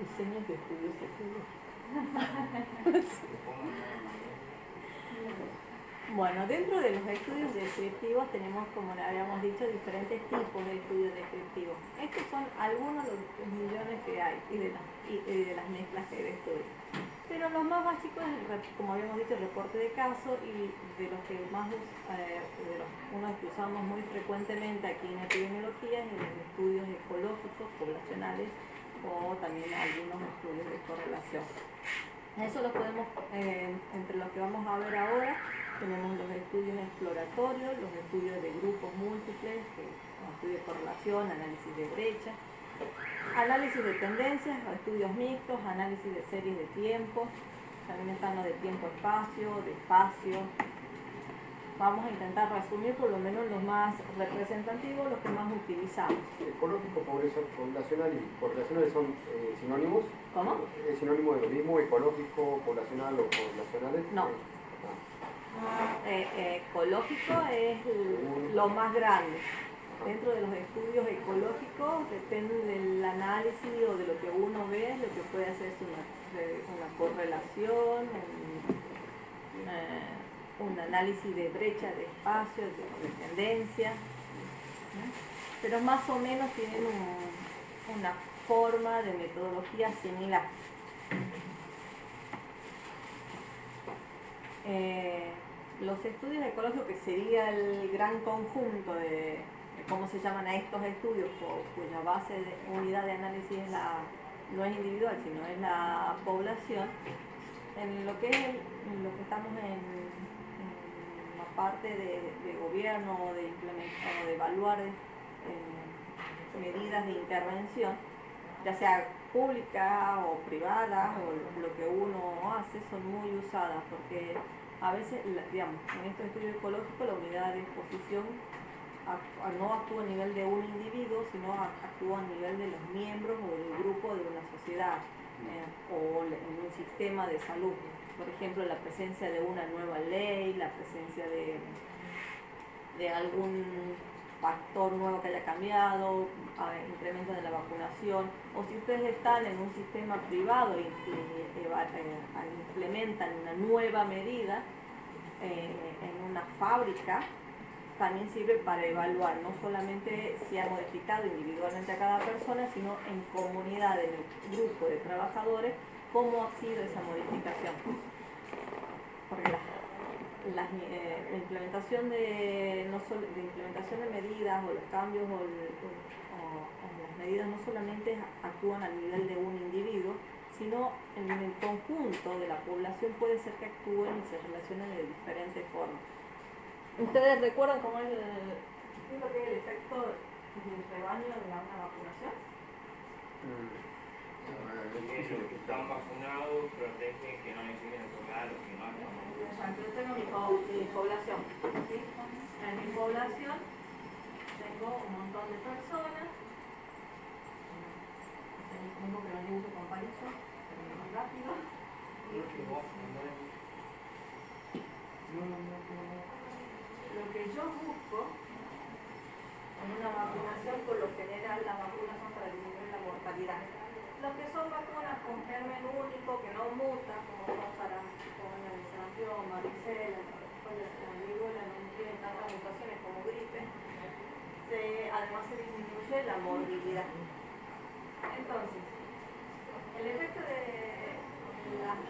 diseños de estudios epidemiológicos. Bueno, dentro de los estudios descriptivos tenemos, como le habíamos dicho, diferentes tipos de estudios descriptivos. Estos son algunos de los millones que hay y de las mezclas que hay de estudios. Pero los más básicos es, como habíamos dicho, el reporte de caso, y de los que más unos que usamos muy frecuentemente aquí en epidemiología es en los estudios ecológicos, poblacionales, o también algunos estudios de correlación. Eso lo podemos, entre los que vamos a ver ahora, tenemos los estudios exploratorios, los estudios de grupos múltiples, estudios de correlación, análisis de brecha, análisis de tendencias, estudios mixtos, análisis de series de tiempo, también están los de tiempo-espacio, de espacio. Vamos a intentar resumir por lo menos los más representativos, los que más utilizamos. Ecológico, poblacional y correlacional son sinónimos. ¿Cómo? ¿Es sinónimo de lo mismo, ecológico, poblacional o correlacionales? No. Ecológico es lo más grande. Dentro de los estudios ecológicos, depende del análisis o de lo que uno ve, lo que puede hacer es una correlación, un análisis de brecha de espacio, de tendencia, pero más o menos tienen una forma de metodología similar. Los estudios ecológicos, que sería el gran conjunto de cómo se llaman a estos estudios, cuya base de unidad de análisis no es individual, sino es la población. En lo que estamos en la parte de gobierno o de implementar o de evaluar medidas de intervención, ya sea públicas o privadas, o lo que uno hace, son muy usadas, porque a veces, digamos, en estos estudios ecológicos la unidad de exposición no actúa a nivel de un individuo, sino actúa a nivel de los miembros o del grupo de una sociedad, o en un sistema de salud. Por ejemplo, la presencia de una nueva ley, la presencia de algún factor nuevo que haya cambiado, incremento de la vacunación, o si ustedes están en un sistema privado y implementan una nueva medida en una fábrica, también sirve para evaluar no solamente si ha modificado individualmente a cada persona, sino en comunidad, en el grupo de trabajadores, cómo ha sido esa modificación. Porque la implementación de implementación de medidas, o los cambios o las medidas, no solamente actúan a nivel de un individuo, sino en el conjunto de la población. Puede ser que actúen y se relacionen de diferentes formas. ¿Ustedes recuerdan cómo es lo que es el efecto del rebaño de una vacunación? Los que están vacunados protegen que no les lleguen a tocar los que no están vacunados. Yo tengo mi población, ¿sí? En mi población tengo un montón de personas. Tengo que lo dibujo con palitos, pero más rápido. Lo que yo busco en una vacunación, por lo general las vacunas son para disminuir la mortalidad. Los que son vacunas con germen único, que no mutan, como son para el sarampión, varicela, la viruela, no tienen tantas mutaciones como gripe, además se disminuye la morbilidad. Entonces, el efecto de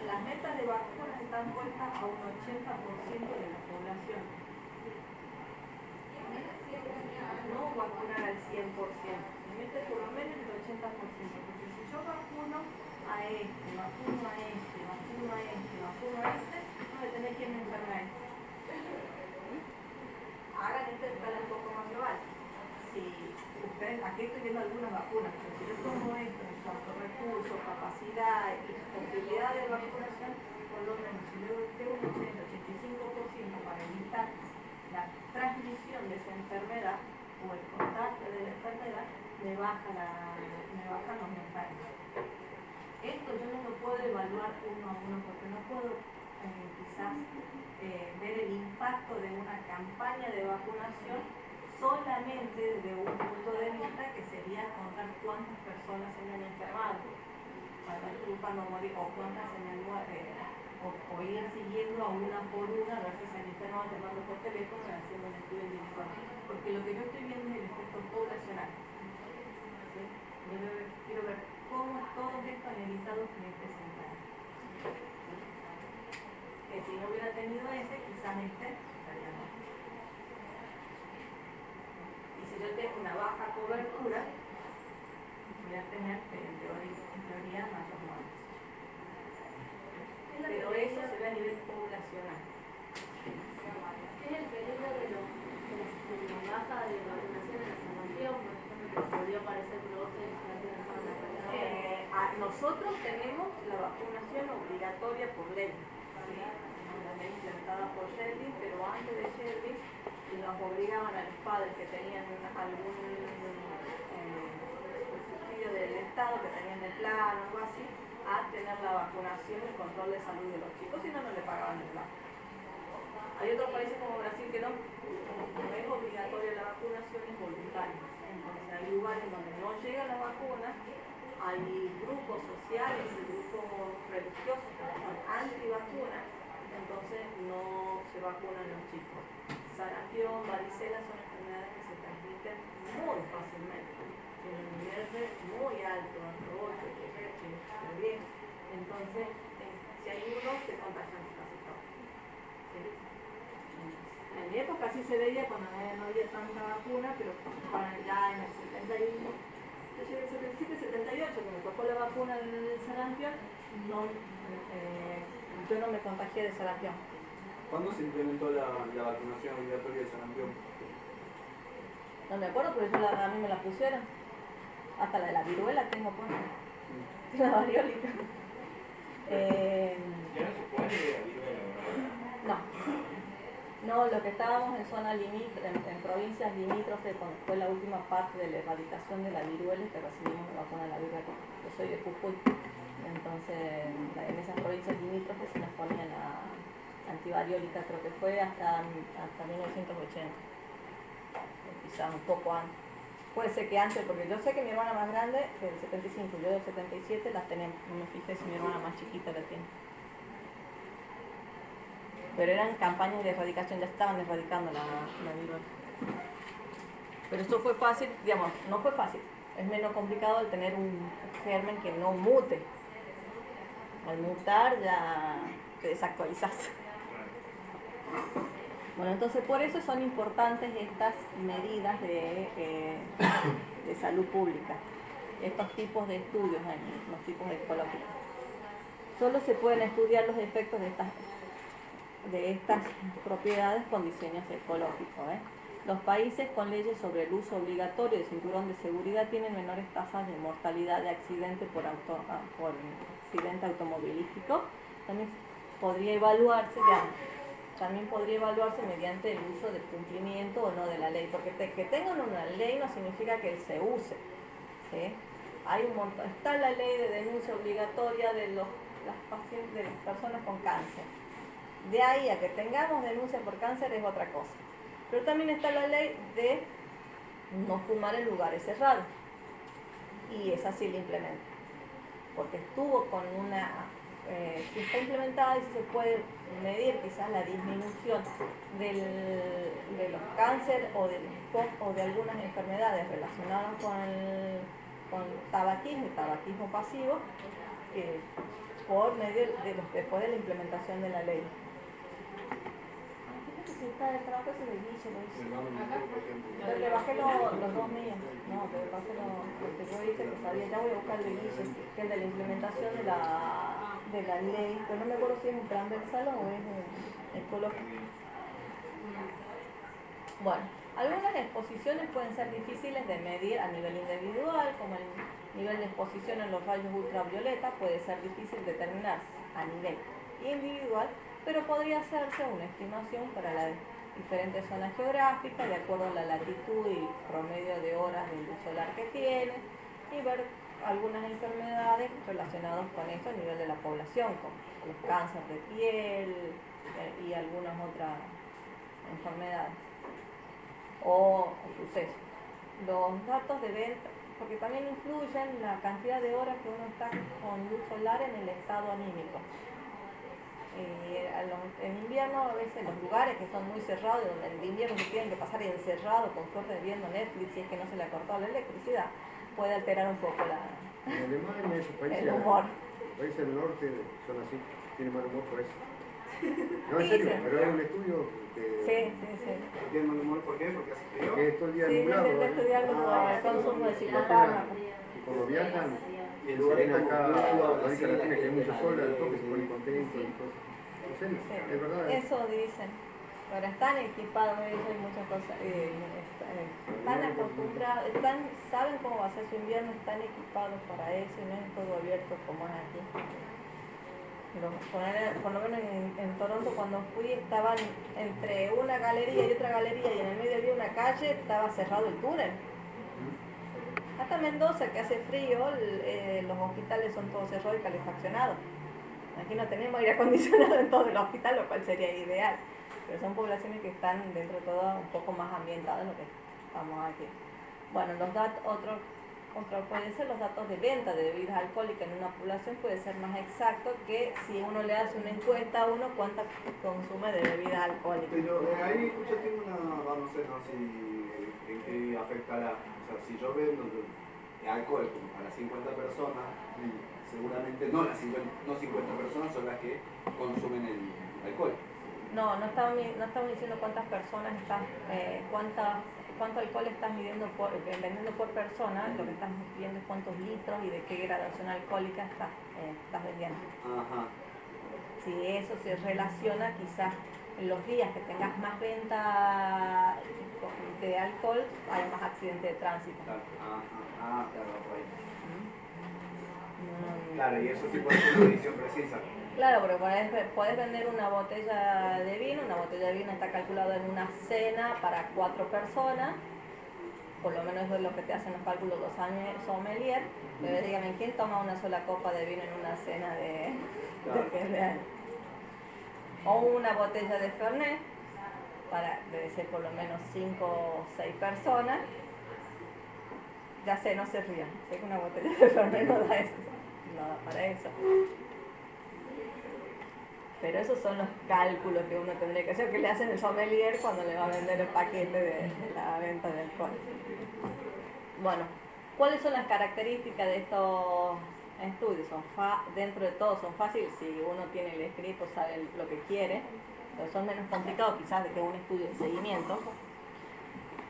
las metas de vacunas están puestas a un 80% de la población. No vacunar al 100%, se mete por lo menos el 80%, porque si yo vacuno a este, vacuno a este, vacuno a este, vacuno a este, no me tenés quien me enferme a este. Hagan esta escala un poco más global. Si ustedes, aquí estoy viendo algunas vacunas, pero si yo tomo esto en cuanto a recursos, capacidad y posibilidad de vacunación, por lo menos si yo tengo un 80-85% para evitar la transmisión de esa enfermedad o el contagio de la enfermedad, me bajan los enfermos. Esto yo no lo puedo evaluar uno a uno, porque no puedo quizás ver el impacto de una campaña de vacunación solamente desde un punto de vista que sería contar cuántas personas se han enfermado. cuando morir, o cuántas en el o ir siguiendo a una por una, a ver si se enferman llamando por teléfono y haciendo un estudio individual. Porque lo que yo estoy viendo es el efecto poblacional. ¿Sí? Yo quiero ver cómo todos estos analizados en este central. Que si no hubiera tenido ese, quizás este estaría mal. Y si yo tengo una baja cobertura, voy a tener en teoría más muertes. Pero eso se ve a nivel poblacional. Es el peligro de la baja de vacunación en la sarampión, por ejemplo, que podría aparecer brotes que antes no estaban vacunados. Nosotros tenemos la vacunación obligatoria por ley. ¿Sí? La ley implementada por Shelby, pero antes de Shelby nos obligaban a los padres que tenían algún subsidio del Estado, que tenían el plan o algo así, a tener la vacunación y el control de salud de los chicos, si no, no le pagaban el plan. Hay otros países como Brasil que no es obligatoria la vacunación, es voluntaria. Entonces hay lugares donde no llega la vacuna, hay grupos sociales y grupos religiosos que son antivacunas, entonces no se vacunan los chicos. Sarampión, varicela son enfermedades que se transmiten muy fácilmente, tienen un nivel muy alto, entre 8, 10. Entonces, si hay uno, se contagian casi todos. ¿Sí? En mi época sí se veía cuando no había tanta vacuna, pero ya en el 71, yo llegué en el 77, 78, que me tocó la vacuna del sarampión, yo no me contagié de sarampión. ¿Cuándo se implementó la vacunación obligatoria de sarampión? No me acuerdo, pero a mí me la pusieron. Hasta la de la viruela tengo puesta. La variólica. Ya no se puede la viruela, ¿verdad? No, los que estábamos en zona limítrofe, en provincias limítrofes, cuando fue la última parte de la erradicación de la viruela, que recibimos la vacuna de la viruela. Yo soy de Jujuy, entonces en esas provincias limítrofes se nos ponía la antivariólica, creo que fue hasta 1980, quizás un poco antes. Puede ser que antes, porque yo sé que mi hermana más grande, del 75, yo del 77, las tenemos. No me fijé si mi hermana más chiquita la tiene. Pero eran campañas de erradicación, ya estaban erradicando la viruela. Pero eso fue fácil, digamos, no fue fácil. Es menos complicado el tener un germen que no mute. Al mutar ya te desactualizas. Bueno, entonces por eso son importantes estas medidas de salud pública, estos tipos de estudios, los tipos ecológicos. Solo se pueden estudiar los efectos de estas propiedades con diseños ecológicos. Los países con leyes sobre el uso obligatorio de cinturón de seguridad tienen menores tasas de mortalidad de accidente por accidente automovilístico. También podría evaluarse mediante el uso del cumplimiento o no de la ley, porque que tengan una ley no significa que se use. ¿Sí? Hay un montón, está la ley de denuncia obligatoria de las personas con cáncer. De ahí a que tengamos denuncia por cáncer es otra cosa. Pero también está la ley de no fumar en lugares cerrados. Y esa sí la implementa. Porque estuvo con si está implementada y si se puede medir quizás la disminución de los cánceres o de algunas enfermedades relacionadas con tabaquismo y tabaquismo pasivo, por medio después de la implementación de la ley. Si está de trabajo ese de Guille, lo hice. Yo le bajé los dos míos. No, pero pasé lo que yo hice, que sabía, ya voy a buscar el de Guille, que es de la implementación de la ley, pero no me acuerdo si es un transversal o es ecológico. Bueno, algunas exposiciones pueden ser difíciles de medir a nivel individual, como el nivel de exposición en los rayos ultravioleta puede ser difícil determinar a nivel individual, pero podría hacerse una estimación para las diferentes zonas geográficas de acuerdo a la latitud y promedio de horas de luz solar que tiene y ver algunas enfermedades relacionadas con esto a nivel de la población, como los cánceres de piel y algunas otras enfermedades o sucesos. Los datos de venta, porque también influyen la cantidad de horas que uno está con luz solar en el estado anímico. En invierno a veces los lugares que son muy cerrados, donde en invierno se tienen que pasar encerrados, con suerte viendo Netflix, si es que no se le ha cortado la electricidad, puede alterar un poco En Alemania, esos países, el humor. Los países del norte son así, tienen mal humor por eso. No, en Sí, serio, sí. pero hay un estudio que Sí. ¿Tiene mal humor por qué? Porque hace frío. que es todo el día Sí, nublado. intenté estudiarlo por el consumo de psicofármacos. Y cuando viajan, Y el se lugar es vienen como acá Cuba, a Brasil, América Latina, que hay mucho sol, al toque se sí. ponen contentos y cosas. En serio, Sí, es verdad. eso dicen. Pero están equipados, ellos hay muchas cosas, están acostumbrados, saben cómo va a ser su invierno, están equipados para eso y no es todo abierto como es aquí. Por lo menos en Toronto cuando fui estaban entre una galería y otra galería y en el medio había una calle, estaba cerrado el túnel. Hasta Mendoza, que hace frío, los hospitales son todos cerrados y calefaccionados. Aquí no tenemos aire acondicionado en todo el hospital, lo cual sería ideal. Pero son poblaciones que están dentro de todo un poco más ambientadas de lo que estamos aquí. Bueno, los datos, otro pueden ser los datos de venta de bebidas alcohólicas en una población, puede ser más exacto que si uno le hace una encuesta a uno cuánta consume de bebidas alcohólicas. Pero ahí yo tengo no sé, no si en qué afectará. O sea, si yo vendo alcohol como para 50 personas, seguramente no 50 personas son las que consumen el alcohol. No estamos diciendo cuántas personas estás, cuánto alcohol estás vendiendo por persona, lo que estás viendo es cuántos litros y de qué gradación alcohólica estás vendiendo. Ajá. Si eso se relaciona, quizás en los días que tengas más venta de alcohol, hay más accidentes de tránsito. Claro, por ahí. Mm. Claro, y eso sí puede ser una medición precisa. Claro, porque podés vender una botella de vino está calculada en una cena para 4 personas, por lo menos eso es lo que te hacen los cálculos los sommelier, pero dígame, ¿quién toma una sola copa de vino en una cena de fin de año? O una botella de Fernet, debe ser por lo menos 5 o 6 personas. Ya sé, no se rían, sé que una botella de Fernet no da eso, no da para eso. Pero esos son los cálculos que uno tendría que hacer, que le hacen el sommelier cuando le va a vender el paquete de la venta de alcohol. Bueno, ¿cuáles son las características de estos estudios? Dentro de todo son fáciles, si uno tiene el escrito sabe lo que quiere, pero son menos complicados quizás de que un estudio de seguimiento.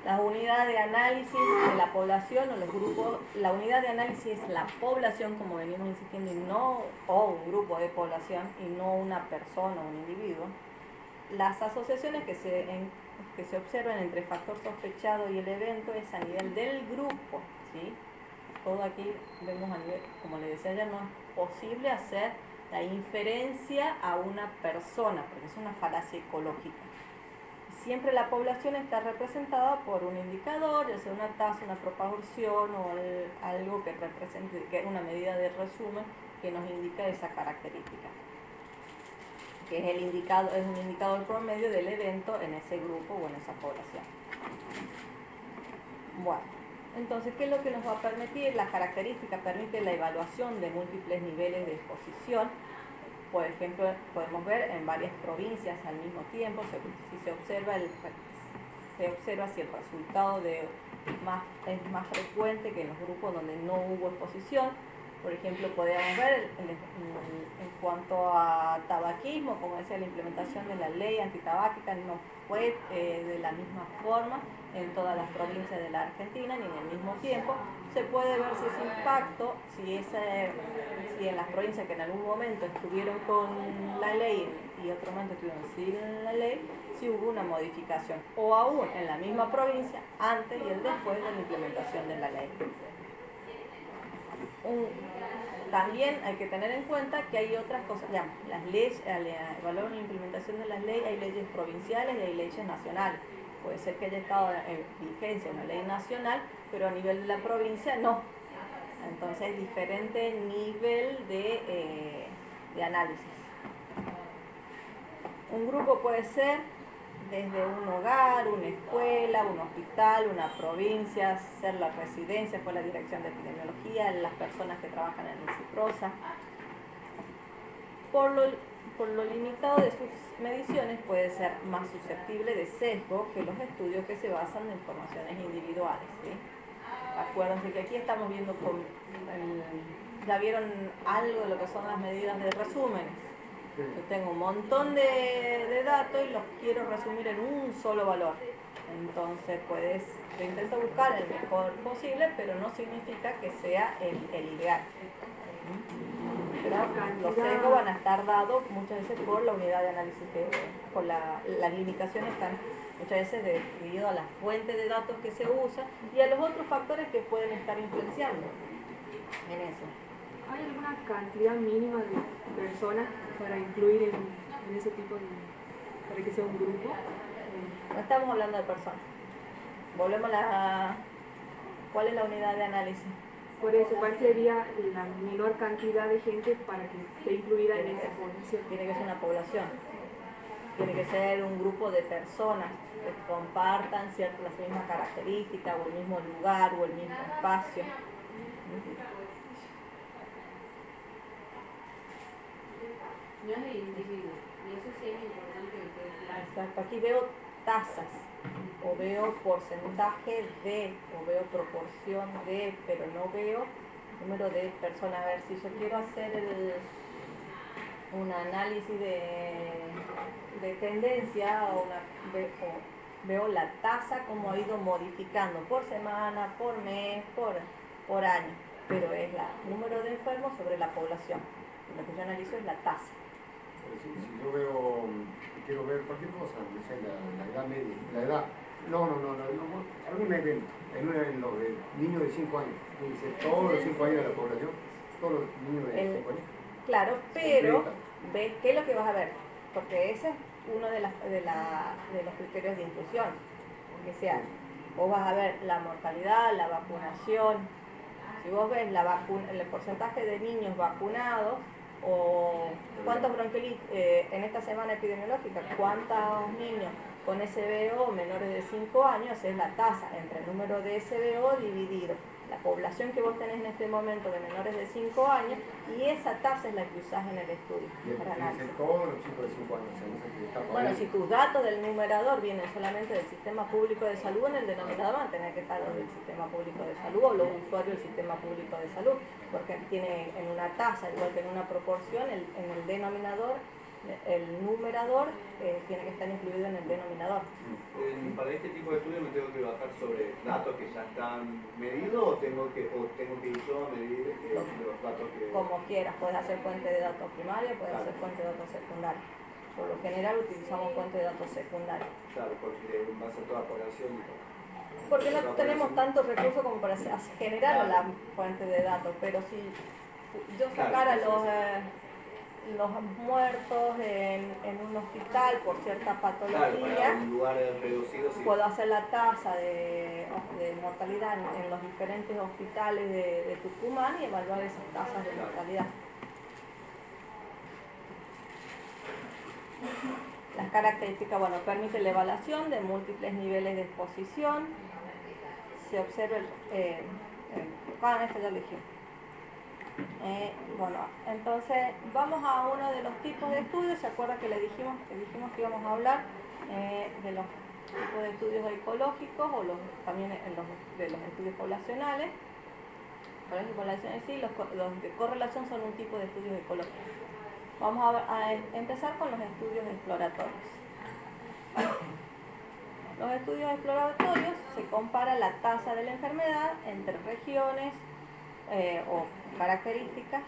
Las unidades de análisis de la población o los grupos, la unidad de análisis es la población, como venimos insistiendo, o un grupo de población y no una persona o un individuo. Las asociaciones que se observan entre el factor sospechado y el evento es a nivel del grupo, ¿sí? Todo aquí vemos a nivel, como les decía ayer, no es posible hacer la inferencia a una persona, porque es una falacia ecológica. Siempre la población está representada por un indicador, ya sea una tasa, una proporción o algo que represente, que es una medida de resumen que nos indica esa característica, que es un indicador promedio del evento en ese grupo o en esa población. Bueno, entonces, ¿qué es lo que nos va a permitir? Las características permiten la evaluación de múltiples niveles de exposición. Por ejemplo, podemos ver en varias provincias al mismo tiempo, si se observa si el resultado es más frecuente que en los grupos donde no hubo exposición. Por ejemplo, podemos ver en cuanto a tabaquismo, como decía, la implementación de la ley antitabáquica no fue de la misma forma en todas las provincias de la Argentina ni en el mismo tiempo. Se puede ver si ese impacto, si en las provincias que en algún momento estuvieron con la ley y otro momento estuvieron sin la ley, si hubo una modificación, o aún en la misma provincia, antes y el después de la implementación de la ley. También hay que tener en cuenta que hay otras cosas, ya, las leyes, al evaluar la implementación de las leyes, hay leyes provinciales y hay leyes nacionales. Puede ser que haya estado en vigencia una ley nacional, pero a nivel de la provincia no. Entonces es diferente nivel de análisis. Un grupo puede ser desde un hogar, una escuela, un hospital, una provincia, ser la residencia, fue la dirección de epidemiología, las personas que trabajan en el CIPROSA. Por lo limitado de sus mediciones puede ser más susceptible de sesgo que los estudios que se basan en informaciones individuales, ¿sí? Acuérdense que aquí estamos viendo ya vieron algo de lo que son las medidas de resúmenes. Yo tengo un montón de datos y los quiero resumir en un solo valor. Entonces yo intento buscar el mejor posible, pero no significa que sea el ideal. Pero los sesgos van a estar dados muchas veces por la unidad de análisis, por las limitaciones están muchas veces debido a la fuente de datos que se usa y a los otros factores que pueden estar influenciando en eso. ¿Hay alguna cantidad mínima de personas para incluir en ese tipo de, para que sea un grupo? No estamos hablando de personas. Volvemos a ¿cuál es la unidad de análisis? Por eso, ¿cuál sería la menor cantidad de gente para que esté incluida en esa población? Tiene que ser una población. Tiene que ser un grupo de personas que compartan las mismas características o el mismo lugar o el mismo espacio. No es de individuo, y eso sí es importante que quede claro. Exacto. Aquí veo tasas, o veo porcentaje de, o veo proporción de, pero no veo número de personas. A ver, si yo quiero hacer un análisis de tendencia o veo la tasa como ha ido modificando por semana, por mes, por año, pero es el número de enfermos sobre la población. Lo que yo analizo es la tasa. Si yo quiero ver cualquier cosa, no sé, la edad media, la edad. No, a mí me ven en los niños de 5 años. Dice, todos los 5 años de la población, todos los niños de 5 años. Claro, pero ¿ves qué es lo que vas a ver? Porque ese es uno de los criterios de inclusión. Que sea, vos vas a ver la mortalidad, la vacunación. Si vos ves el porcentaje de niños vacunados, o cuántos bronquiolitis en esta semana epidemiológica, cuántos niños con SBO menores de 5 años, es la tasa entre el número de SBO dividido la población que vos tenés en este momento de menores de 5 años, y esa tasa es la que usás en el estudio para análisis. Todos los chicos de 5 años. Bueno, si tus datos del numerador vienen solamente del sistema público de salud, en el denominador van a tener que estar los del sistema público de salud o los usuarios del sistema público de salud, porque tiene en una tasa, igual que en una proporción, en el denominador, el numerador tiene que estar incluido en el denominador. Para este tipo de estudios me tengo que basar sobre datos que ya están medidos o tengo que ir yo a medir los datos que... Como quieras, puedes hacer fuente de datos primaria, puedes hacer fuente de datos secundaria. Por lo general utilizamos fuente de datos secundaria. Claro, porque va a ser toda población y todo. Porque no tenemos tantos recursos como para generar la fuente de datos, pero si yo sacara los muertos en un hospital por cierta patología, para un lugar reducido, sí. Puedo hacer la tasa de mortalidad en los diferentes hospitales de Tucumán y evaluar esas tasas de mortalidad. Las características, bueno, permite la evaluación de múltiples niveles de exposición. Se observa esto ya lo dijimos. Bueno, entonces vamos a uno de los tipos de estudios. ¿Se acuerda que dijimos que íbamos a hablar de los tipos de estudios ecológicos o también de los estudios poblacionales? Sí, los de correlación son un tipo de estudios ecológicos. Vamos a empezar con los estudios exploratorios. Los estudios exploratorios se compara la tasa de la enfermedad entre regiones o características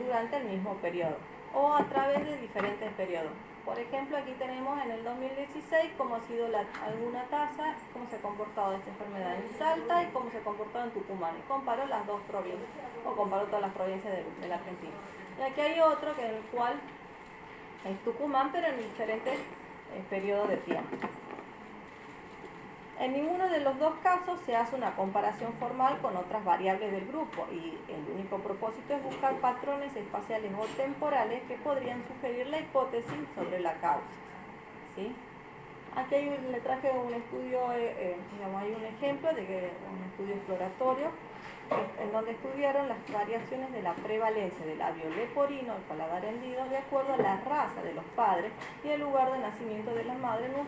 durante el mismo periodo o a través de diferentes periodos. Por ejemplo, aquí tenemos en el 2016 cómo ha sido alguna tasa, cómo se ha comportado esta enfermedad en Salta y cómo se ha comportado en Tucumán. Y comparo las dos provincias, o comparo todas las provincias de la Argentina. Y aquí hay otro en el cual es Tucumán, pero en diferentes periodos de tiempo. En ninguno de los dos casos se hace una comparación formal con otras variables del grupo y el único propósito es buscar patrones espaciales o temporales que podrían sugerir la hipótesis sobre la causa. ¿Sí? Aquí le traje un estudio, digamos, hay un ejemplo de un estudio exploratorio en donde estudiaron las variaciones de la prevalencia del labio leporino, el paladar hendido, de acuerdo a la raza de los padres y el lugar de nacimiento de la madre en el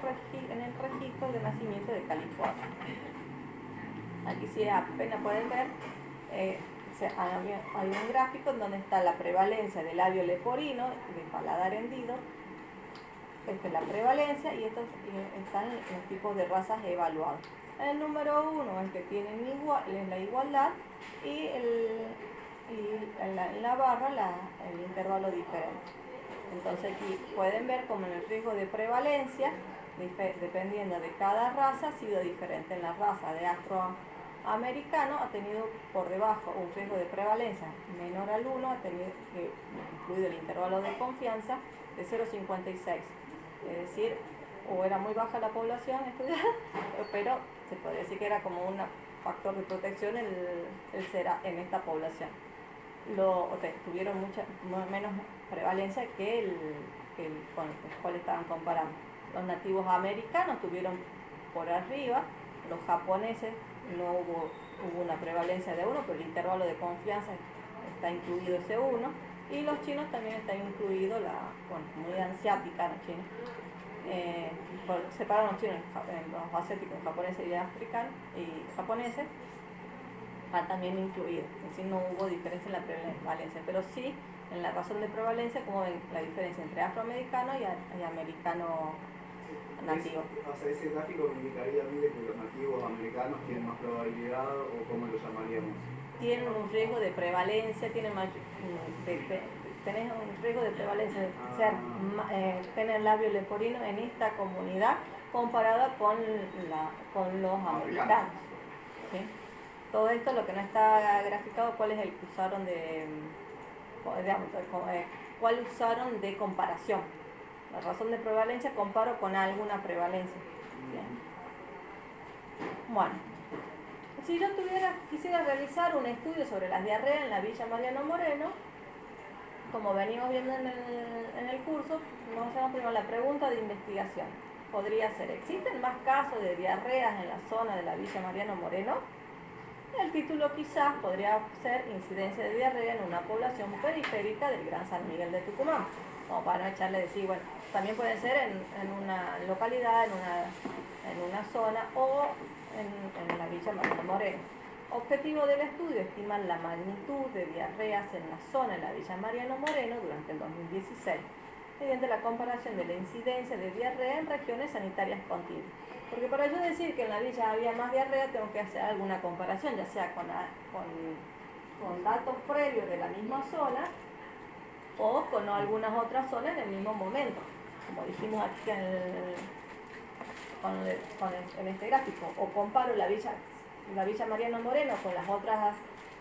registro de nacimiento de California. Aquí sí apenas pueden ver, hay un gráfico en donde está la prevalencia del labio leporino, de paladar hendido. Esta es la prevalencia y estos están los tipos de razas evaluados. El número 1 es que tienen es la igualdad y en la barra el intervalo diferente. Entonces aquí pueden ver como en el riesgo de prevalencia, dependiendo de cada raza, ha sido diferente. En la raza de afroamericano ha tenido por debajo un riesgo de prevalencia menor al 1, ha tenido incluido el intervalo de confianza de 0,56. Es decir, o era muy baja la población estudiada, pero se podría decir que era como un factor de protección el ser en esta población. Tuvieron menos prevalencia que el con el cual estaban comparando. Los nativos americanos tuvieron por arriba, los japoneses no hubo una prevalencia de 1, pero el intervalo de confianza está incluido ese 1, y los chinos también está incluido la comunidad asiática, los chinos. Separaron los chinos en los asiáticos, japoneses y africanos y japoneses, también incluido. Es decir, no hubo diferencia en la prevalencia, pero sí en la razón de prevalencia, como ven la diferencia entre afroamericano y americano nativo. O sea, ese gráfico me indicaría a mí de que los nativos americanos tienen más probabilidad, o cómo lo llamaríamos. Tienen un riesgo de prevalencia, tenés un riesgo de prevalencia de tener labio leporino en esta comunidad comparada con los americanos. ¿Sí? Todo esto, lo que no está graficado, cuál es el que usaron cuál usaron de comparación. La razón de prevalencia comparo con alguna prevalencia. Bien. Bueno, si yo quisiera realizar un estudio sobre las diarreas en la Villa Mariano Moreno, como venimos viendo en el curso, nos hacemos primero la pregunta de investigación. Podría ser, ¿existen más casos de diarreas en la zona de la Villa Mariano Moreno? El título quizás podría ser incidencia de diarrea en una población periférica del Gran San Miguel de Tucumán. Como para no echarle decir, bueno, también puede ser en una localidad, en una zona o en la Villa Mariano Moreno. Objetivo del estudio: estimar la magnitud de diarreas en la zona de la Villa Mariano Moreno durante el 2016, mediante la comparación de la incidencia de diarrea en regiones sanitarias contiguas. Porque para yo decir que en la villa había más diarrea, tengo que hacer alguna comparación, ya sea con datos previos de la misma zona o con algunas otras zonas en el mismo momento, como dijimos aquí en este gráfico. O comparo la Villa Mariano Moreno con las otras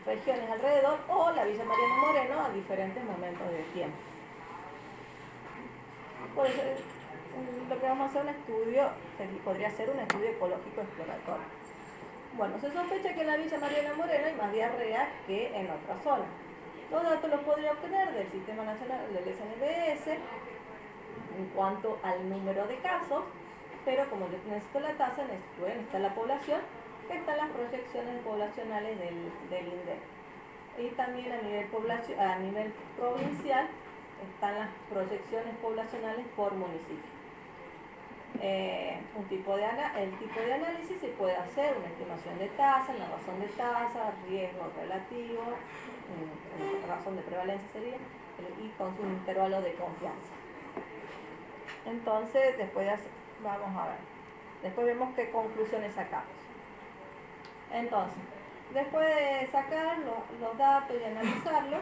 regiones alrededor, o la Villa Mariano Moreno a diferentes momentos del tiempo. Por eso, lo que vamos a hacer un estudio, podría ser un estudio ecológico exploratorio. Bueno, se sospecha que en la Villa Mariano Moreno hay más diarrea que en otras zonas. Los datos los podría obtener del Sistema Nacional del SNBS en cuanto al número de casos, pero como yo necesito la tasa, necesito la población, están las proyecciones poblacionales del INDEC. Y también a nivel provincial están las proyecciones poblacionales por municipio. El tipo de análisis se puede hacer, una estimación de tasa, la razón de tasa, riesgo relativo, razón de prevalencia sería, y con su intervalo de confianza. Entonces, vamos a ver. Después vemos qué conclusiones sacamos. Entonces, después de sacar los datos y analizarlos,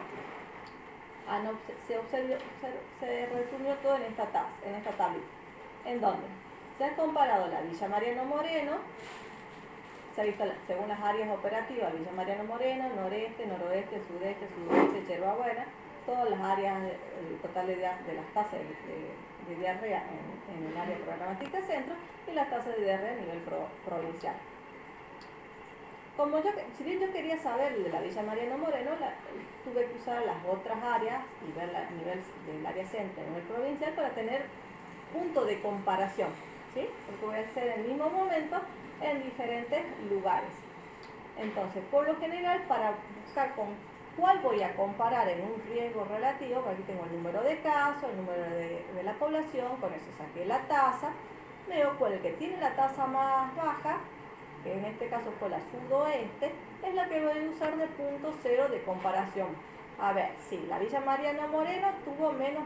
se resumió todo en esta tablita, en donde se ha comparado la Villa Mariano Moreno, se ha visto según las áreas operativas: Villa Mariano Moreno, noreste, noroeste, sudeste, sudoeste, Yerbabuena, todas las áreas, el total de las tasas de diarrea en el área programática centro, y las tasas de diarrea a nivel provincial. Si bien yo quería saber de la Villa Mariano Moreno, tuve que usar las otras áreas y verla a nivel del área centro, a nivel provincial, para tener punto de comparación. ¿sí? Porque voy a hacer el mismo momento en diferentes lugares. Entonces, por lo general, para buscar con cuál voy a comparar en un riesgo relativo, porque aquí tengo el número de casos, el número de la población, con eso saqué la tasa, veo cuál el que tiene la tasa más baja, que en este caso fue la sudoeste, es la que voy a usar de punto cero de comparación. A ver, sí, la Villa Mariano Moreno tuvo menos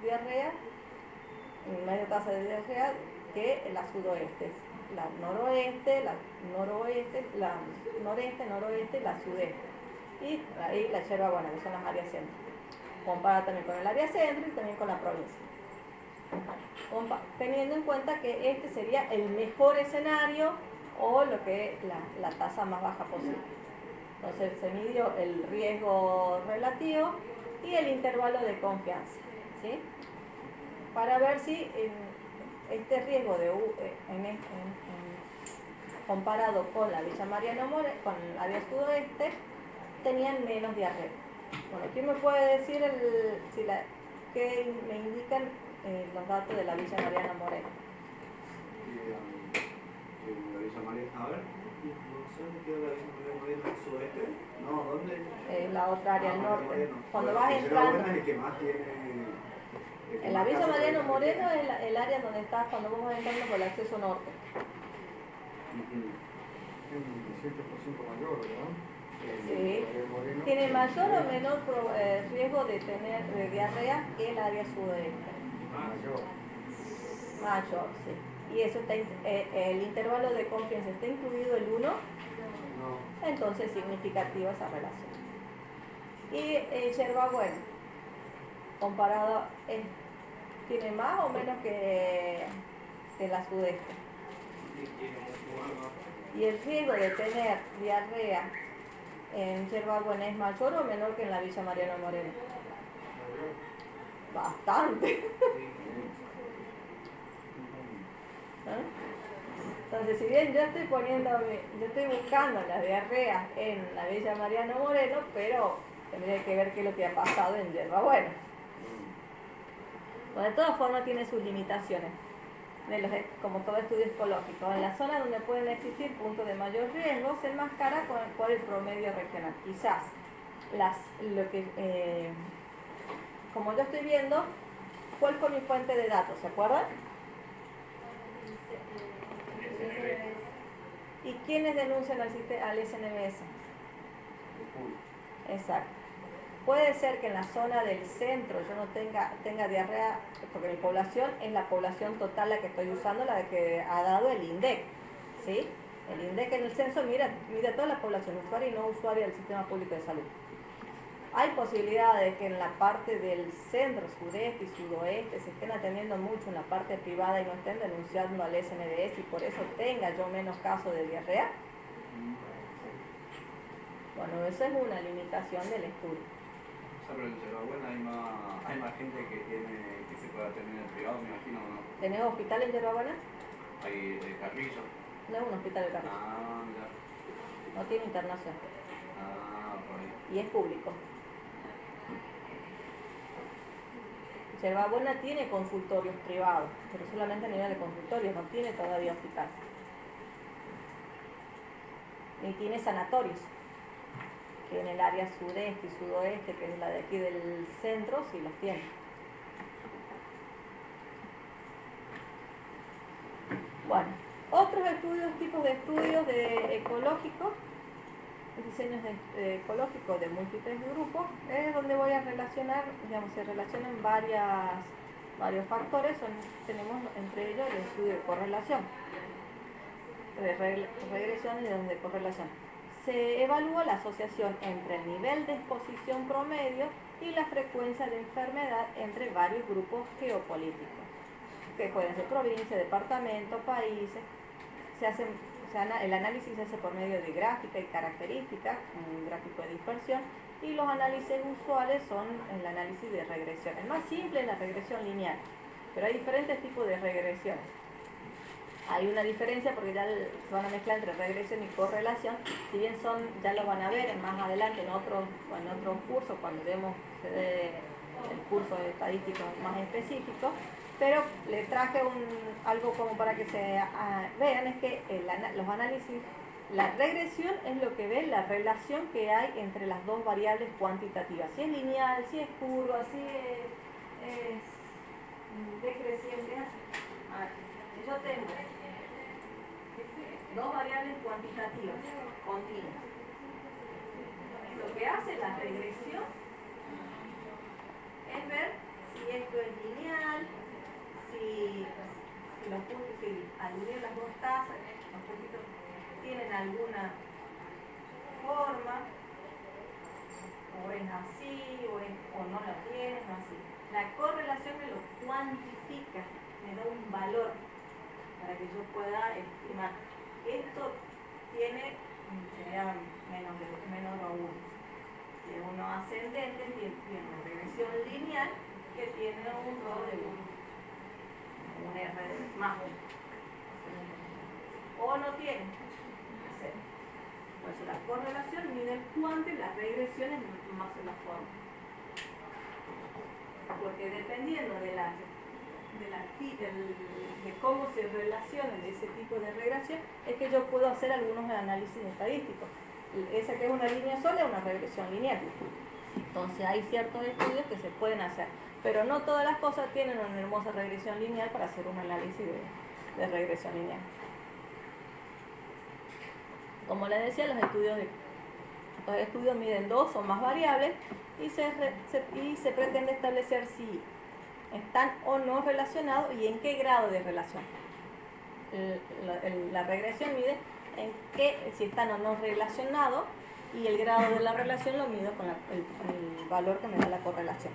diarrea, menos tasa de diarrea que la sudoeste. La noroeste, la noreste, noroeste y la sudeste. Y ahí la yerba buena, que son las áreas centro. Compara también con el área centro y también con la provincia. Teniendo en cuenta que este sería el mejor escenario o lo que es la tasa más baja posible. Entonces se midió el riesgo relativo y el intervalo de confianza, ¿sí? Para ver si este riesgo comparado con la Villa Mariano Moreno, con el área sudoeste, tenían menos diarrea. Bueno, ¿quién me puede decir qué me indican los datos de la Villa Mariano Moreno? La Villa Mariano, a ver, no sé dónde queda la Villa Mariano Moreno, ¿el sudeste? No, ¿dónde? La otra área, el norte. Moreno. Cuando Bueno, vas entrando. Buena es el que más tiene. En la Villa Mariano Moreno es el área donde estás cuando vamos entrando por el acceso norte. El 17% mayor, ¿verdad? Sí. Tiene mayor o menor riesgo de tener diarrea que el área sudeste. Mayor. Mayor, sí. Y eso está, el intervalo de confianza está incluido el 1, No. entonces es significativa esa relación. Y yerbabuena, comparado, tiene más o menos que la sudeste. Y el riesgo de tener diarrea en yerbabuena es mayor o menor que en la Villa Mariano Moreno. Bastante. ¿Eh? Entonces, si bien yo estoy buscando las diarreas en la Villa Mariano Moreno, pero tendría que ver qué es lo que ha pasado en yerbabuena. Bueno, de todas formas tiene sus limitaciones, como todo estudio ecológico. En la zona donde pueden existir puntos de mayor riesgo se enmascara por el promedio regional. Quizás como yo estoy viendo, ¿cuál fue mi fuente de datos? ¿Se acuerdan? ¿Y quiénes denuncian al SNBS? Exacto. Puede ser que en la zona del centro yo no tenga diarrea, porque mi población es la población total la que estoy usando, la que ha dado el INDEC, ¿sí? El INDEC en el censo mide toda la población, usuaria y no usuaria del sistema público de salud. Hay posibilidades de que en la parte del centro, sureste y sudoeste se estén atendiendo mucho en la parte privada y no estén denunciando al SNBS y por eso tenga yo menos casos de diarrea. Bueno, eso es una limitación del estudio. Pero en yerbabuena hay más gente que se puede atender en el privado, me imagino, ¿no? ¿Tenés hospital en yerbabuena? Hay Carrillo. No es un hospital de Carrillo. Ah, mira. No tiene internación. Ah, por ahí. Y es público. Yerbabuena tiene consultorios privados, pero solamente a nivel de consultorios, no tiene todavía hospital. Ni tiene sanatorios, que en el área sudeste y sudoeste, que es la de aquí del centro, sí los tiene. Bueno, otros tipos de estudios ecológicos, diseños ecológicos de múltiples grupos, es donde voy a relacionar, digamos, se relacionan varios factores, tenemos entre ellos el estudio de correlación, regresión y de correlación. Se evalúa la asociación entre el nivel de exposición promedio y la frecuencia de enfermedad entre varios grupos geopolíticos, que pueden ser provincias, departamentos, países. El análisis se hace por medio de gráfica y características, un gráfico de dispersión, y los análisis usuales son el análisis de regresión. El más simple es la regresión lineal, pero hay diferentes tipos de regresiones. Hay una diferencia porque ya se van a mezclar entre regresión y correlación, si bien ya lo van a ver más adelante en otros cursos, cuando se dé el curso de estadísticos más específicos, Pero le traje algo como para que se vean, es que los análisis, la regresión es lo que ve la relación que hay entre las dos variables cuantitativas. Si es lineal, si es curva, si es decreciente. A ver, si yo tengo dos variables cuantitativas continuas, lo que hace la regresión es ver si esto es lineal, si al unir las dos tazas, los puntitos tienen alguna forma, o es así, o no lo tienen, o así. La correlación me lo cuantifica, me da un valor para que yo pueda estimar. Esto sería menor a 1. Si es uno ascendente, tiene una regresión lineal que tiene un RO de 1. Un R más 1. O no tiene 0. Por eso la correlación mide el cuánto y la regresión es más en la forma. Porque dependiendo de cómo se relacionan ese tipo de regresión, es que yo puedo hacer algunos análisis estadísticos. Esa que es una línea sola es una regresión lineal. Entonces hay ciertos estudios que se pueden hacer, pero no todas las cosas tienen una hermosa regresión lineal para hacer un análisis de regresión lineal. Como les decía, los estudios miden 2 o más variables y se pretende establecer si están o no relacionados y en qué grado de relación. La regresión mide si están o no relacionados, y el grado de la relación lo mido con el valor que me da la correlación.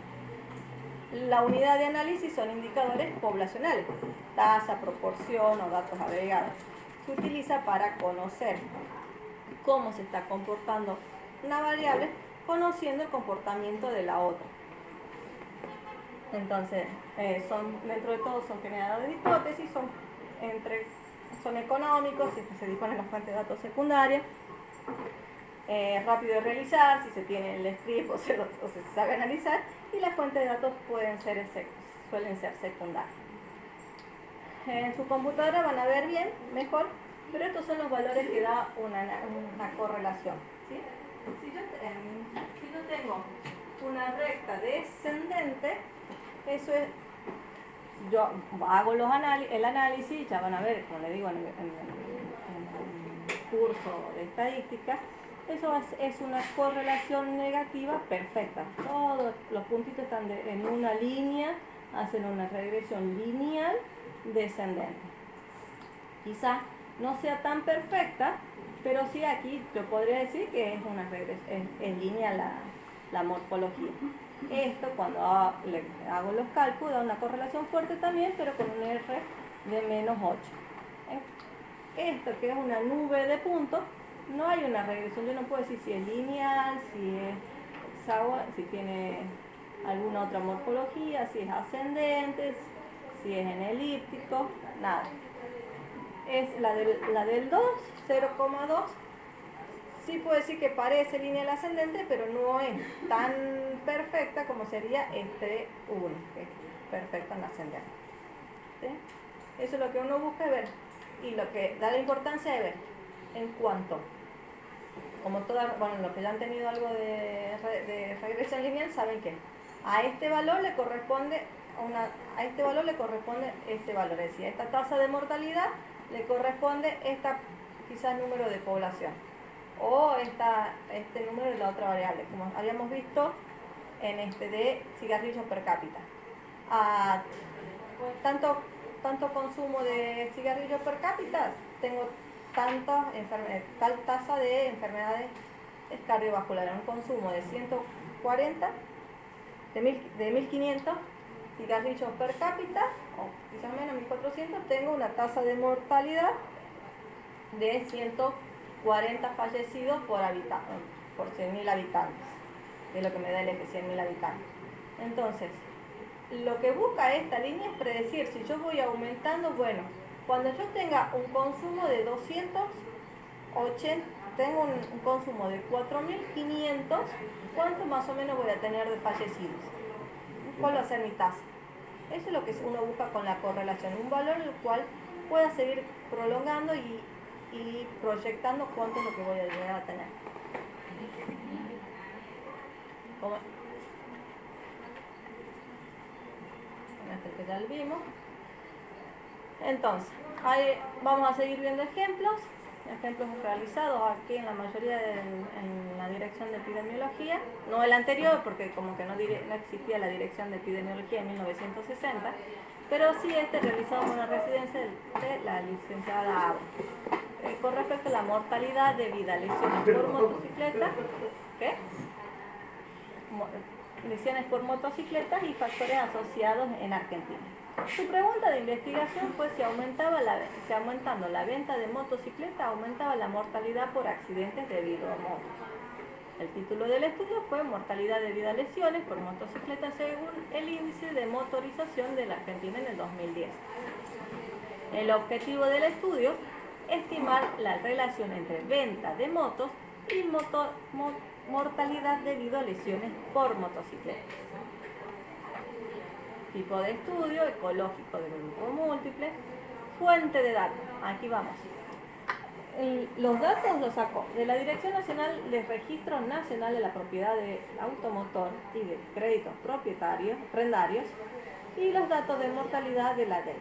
La unidad de análisis son indicadores poblacionales, tasa, proporción o datos agregados. Se utiliza para conocer cómo se está comportando una variable conociendo el comportamiento de la otra. Entonces, dentro de todo son generadores de hipótesis, son económicos, si se dispone la fuente de datos secundaria, rápido de realizar, si se tiene el script o se sabe analizar, y las fuentes de datos suelen ser secundarias. En su computadora van a ver bien, mejor, pero estos son los valores que da una correlación, ¿sí? Si yo tengo una recta descendente, eso es, yo hago el análisis, ya van a ver, como le digo en el curso de estadística, eso es una correlación negativa perfecta. Todos los puntitos están en una línea, hacen una regresión lineal descendente. Quizás no sea tan perfecta, pero sí aquí yo podría decir que es una regresión, es lineal la morfología. Esto, cuando hago los cálculos, da una correlación fuerte también, pero con un R de menos 8. Esto, que es una nube de puntos, no hay una regresión. Yo no puedo decir si es lineal, si es hexagonal, si tiene alguna otra morfología, si es ascendente, si es en elíptico, nada. Es la del 2, 0,2. Sí puedo decir que parece lineal ascendente, pero no es tan perfecta como sería este 1, que es perfecto en ascendente. ¿Sí? Eso es lo que uno busca ver, y lo que da la importancia de ver en cuanto, como los que ya han tenido algo de regresión lineal saben que a este valor le corresponde este valor, es decir, a esta tasa de mortalidad le corresponde quizás número de población, o este número de la otra variable, como habíamos visto en de cigarrillos per cápita. Tanto consumo de cigarrillos per cápita, tengo tal tasa de enfermedades cardiovasculares. Un consumo de 140, de 1500 cigarrillos per cápita, o quizás menos, 1400, tengo una tasa de mortalidad de 140 fallecidos por 100.000 habitantes, que es lo que me da el eje, 100.000 habitantes. Entonces, lo que busca esta línea es predecir si yo voy aumentando. Bueno, cuando yo tenga un consumo de 280, tengo un consumo de 4.500, ¿cuánto más o menos voy a tener de fallecidos? ¿Cuál va a ser mi tasa? Eso es lo que uno busca con la correlación, un valor el cual pueda seguir prolongando y proyectando cuánto es lo que voy a llegar a tener. Como este que ya lo vimos. Entonces, ahí vamos a seguir viendo ejemplos realizados aquí en la mayoría en la dirección de epidemiología, no el anterior porque como que no existía la dirección de epidemiología en 1960, pero sí realizado en una residencia de la licenciada Abra. Con respecto a la mortalidad debido a lesiones por motocicleta, ¿qué? Lesiones por motocicletas y factores asociados en Argentina. Su pregunta de investigación fue si aumentando la venta de motocicletas aumentaba la mortalidad por accidentes debido a motos. El título del estudio fue Mortalidad debido a lesiones por motocicletas según el índice de motorización de la Argentina en el 2010. El objetivo del estudio es estimar la relación entre venta de motos y mortalidad debido a lesiones por motocicletas. Tipo de estudio ecológico de grupo múltiple, fuente de datos. Aquí vamos. Los datos los sacó de la Dirección Nacional de Registro Nacional de la Propiedad del Automotor y de Créditos Prendarios y los datos de mortalidad de la DEIS.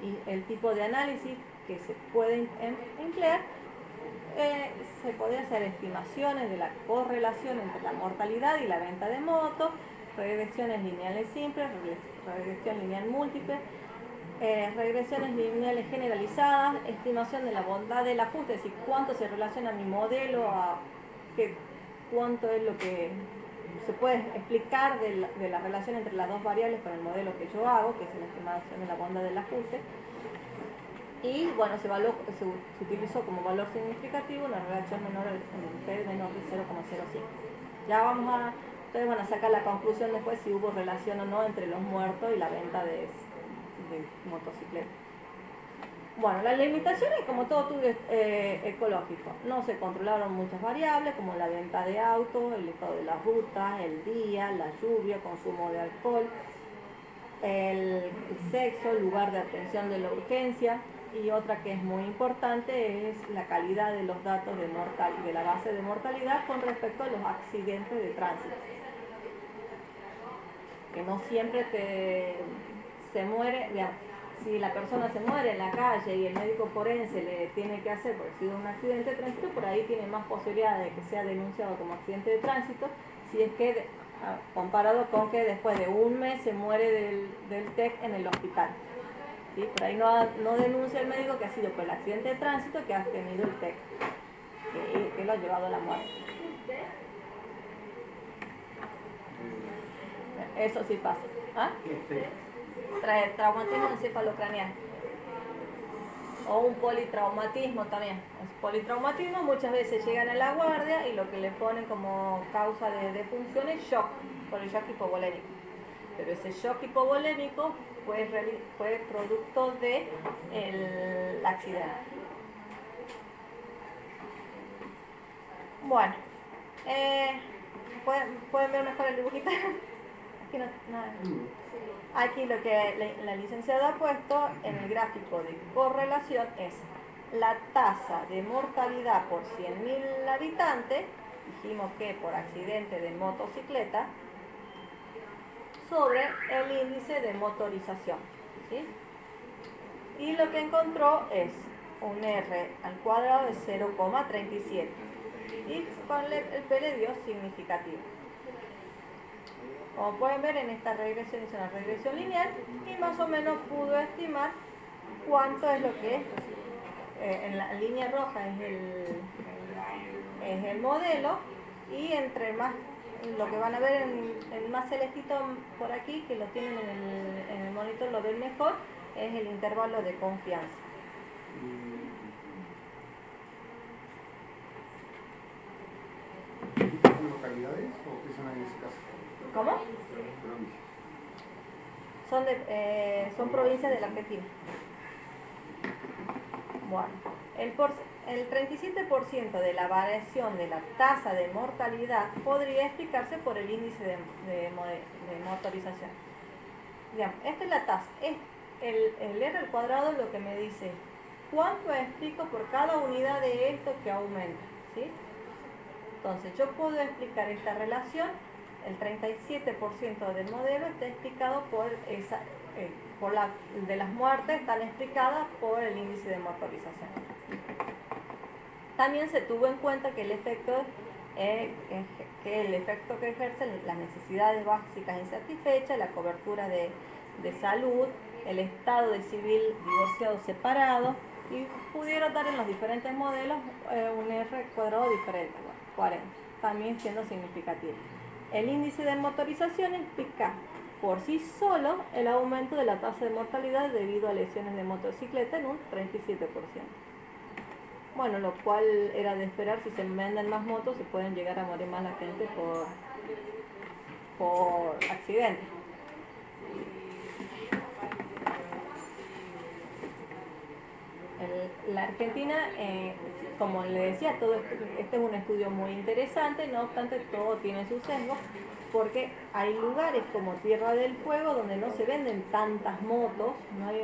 Y el tipo de análisis que se puede emplear, se puede hacer estimaciones de la correlación entre la mortalidad y la venta de motos, regresiones lineales simples, regresión lineal múltiple, regresiones lineales generalizadas, estimación de la bondad del ajuste, es decir, cuánto se relaciona mi modelo a cuánto es lo que se puede explicar de la relación entre las dos variables con el modelo que yo hago, que es la estimación de la bondad del ajuste. Y bueno, se utilizó como valor significativo una relación menor en P menor de 0,05. Ya ustedes van a sacar la conclusión después si hubo relación o no entre los muertos y la venta de motocicletas. Bueno, las limitaciones, como todo estudio ecológico, no se controlaron muchas variables como la venta de autos, el estado de las rutas, el día, la lluvia, consumo de alcohol, el sexo, el lugar de atención de la urgencia, y otra que es muy importante es la calidad de los datos de la base de mortalidad con respecto a los accidentes de tránsito. Que no siempre se muere, digamos, si la persona se muere en la calle y el médico forense le tiene que hacer porque ha sido un accidente de tránsito, por ahí tiene más posibilidades de que sea denunciado como accidente de tránsito, si es que comparado con que después de un mes se muere del TEC en el hospital. ¿Sí? Por ahí no denuncia el médico que ha sido por el accidente de tránsito que ha tenido el TEC, que lo ha llevado a la muerte. Eso sí pasa. ¿Ah? Trae traumatismo encefalocraneal. O un politraumatismo también. El politraumatismo muchas veces llegan a la guardia y lo que le ponen como causa de defunción es shock, por el shock hipovolémico. Pero ese shock hipovolémico fue producto del accidente. Bueno, ¿pueden ver mejor el dibujito? Aquí no, nada. Aquí lo que la licenciada ha puesto en el gráfico de correlación es la tasa de mortalidad por 100.000 habitantes, dijimos que por accidente de motocicleta, sobre el índice de motorización, ¿sí? Y lo que encontró es un R al cuadrado de 0,37 y con el P le dio significativo. Como pueden ver, en esta regresión es una regresión lineal y más o menos pudo estimar cuánto es lo que es. En la línea roja es el modelo y entre más, lo que van a ver en más celestito por aquí, que lo tienen en el monitor, lo ven mejor, es el intervalo de confianza. ¿Son localidades o qué son en ese caso? ¿Cómo? Son provincias de la Argentina. Bueno, el 37% de la variación de la tasa de mortalidad podría explicarse por el índice de motorización. digamos, esta es la tasa. El R al cuadrado lo que me dice cuánto explico por cada unidad de esto que aumenta, ¿sí? Entonces yo puedo explicar esta relación. El 37% del modelo está explicado de las muertes están explicadas por el índice de mortalización. También se tuvo en cuenta que el efecto que ejercen las necesidades básicas insatisfechas, la cobertura de salud, el estado de civil divorciado separado, y pudieron dar en los diferentes modelos un R cuadrado diferente, bueno, 40, también siendo significativo. El índice de motorización explica por sí solo el aumento de la tasa de mortalidad debido a lesiones de motocicleta en un 37%. Bueno, lo cual era de esperar. Si se venden más motos, se pueden llegar a morir más la gente por accidentes. La Argentina, como le decía, este es un estudio muy interesante, no obstante todo tiene sus sesgos, porque hay lugares como Tierra del Fuego donde no se venden tantas motos, no hay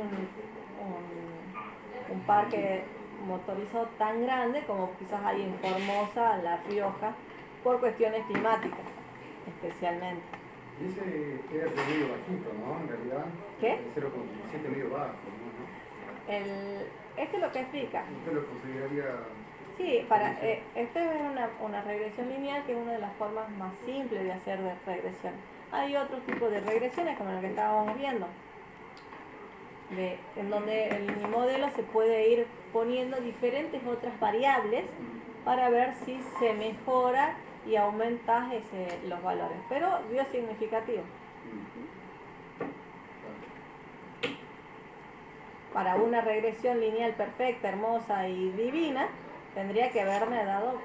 un parque motorizado tan grande como quizás hay en Formosa, La Rioja, por cuestiones climáticas especialmente. Y ese era medio bajito, ¿no? En realidad. ¿Qué? 0,7 medio bajo, ¿no? Esto es lo que explica. ¿Usted lo consideraría? Sí, esta es una regresión lineal, que es una de las formas más simples de hacer de regresión. Hay otros tipos de regresiones, como lo que estábamos viendo, en donde en mi modelo se puede ir poniendo diferentes otras variables para ver si se mejora y aumentas los valores, pero dio significativo. Para una regresión lineal perfecta, hermosa y divina, tendría que haberme dado,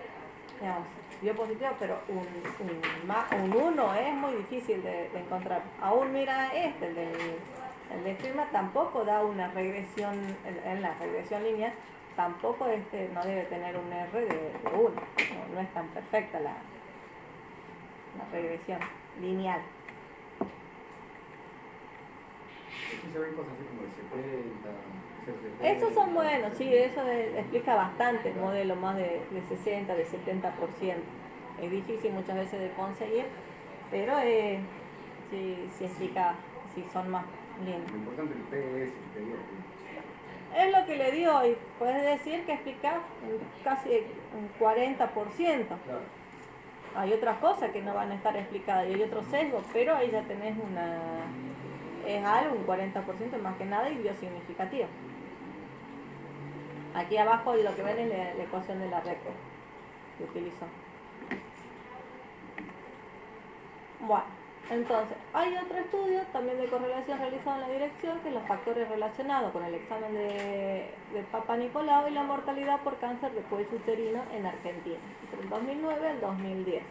digamos, dio positivo, pero un 1 es muy difícil de encontrar. Aún mira el de firma tampoco da una regresión, en la regresión lineal, tampoco no debe tener un R de 1, no es tan perfecta la regresión lineal. Aquí se ven cosas así como de 70, Esos son buenos, sí, eso explica bastante el modelo, más de 60, de 70%. Es difícil muchas veces de conseguir, pero sí explica, sí son más lindos. Lo importante es el PS, el PI. Es lo que le dio hoy, puedes decir que explica casi un 40%. Claro. Hay otras cosas que no van a estar explicadas y hay otros sesgos, pero ahí ya tenés es algo, un 40% más que nada, y biosignificativo. Aquí abajo lo que ven es la ecuación de la recta que utilizó. Bueno, entonces, hay otro estudio también de correlación realizado en la dirección, que es los factores relacionados con el examen de Papa Nicolau y la mortalidad por cáncer de cuello uterino en Argentina, entre el 2009 y el 2010.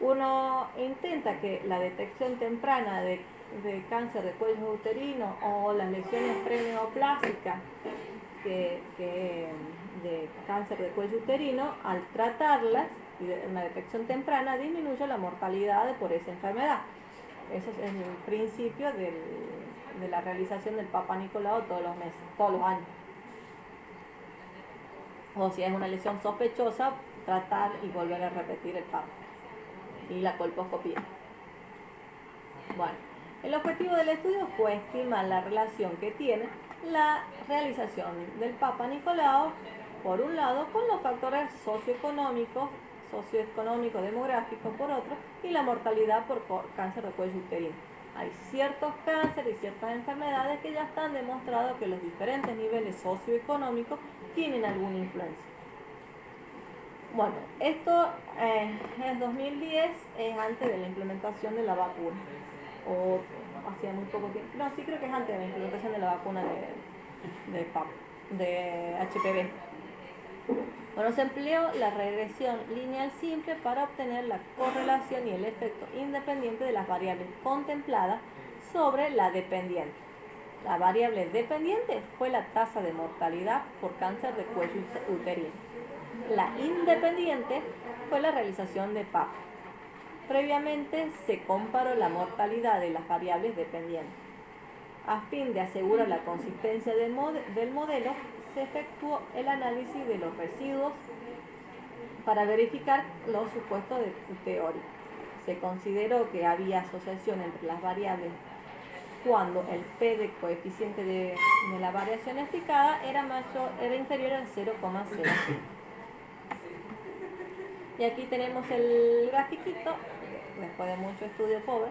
Uno intenta que la detección temprana de cáncer de cuello uterino o las lesiones preneoplásicas de cáncer de cuello uterino, al tratarlas y una detección temprana, disminuye la mortalidad por esa enfermedad. Eso es el principio de la realización del Papa Nicolau todos los meses, todos los años. O si es una lesión sospechosa, tratar y volver a repetir el Papa y la colposcopía. Bueno, el objetivo del estudio fue estimar la relación que tiene la realización del Papa Nicolau, por un lado, con los factores socioeconómicos, demográficos por otro, y la mortalidad por cáncer de cuello uterino. Hay ciertos cánceres y ciertas enfermedades que ya están demostrados que los diferentes niveles socioeconómicos tienen alguna influencia. Bueno, esto en 2010 es antes de la implementación de la vacuna, o hacía muy poco tiempo, no, sí creo que es antes de la implementación de la vacuna de HPV. Bueno, se empleó la regresión lineal simple para obtener la correlación y el efecto independiente de las variables contempladas sobre la dependiente. La variable dependiente fue la tasa de mortalidad por cáncer de cuello uterino. La independiente fue la realización de PAP. Previamente se comparó la mortalidad de las variables dependientes. A fin de asegurar la consistencia del modelo, se efectuó el análisis de los residuos para verificar los supuestos teóricos. Se consideró que había asociación entre las variables cuando el P de coeficiente de la variación explicada era inferior al 0,0. Y aquí tenemos el grafiquito, después de mucho estudio pobre,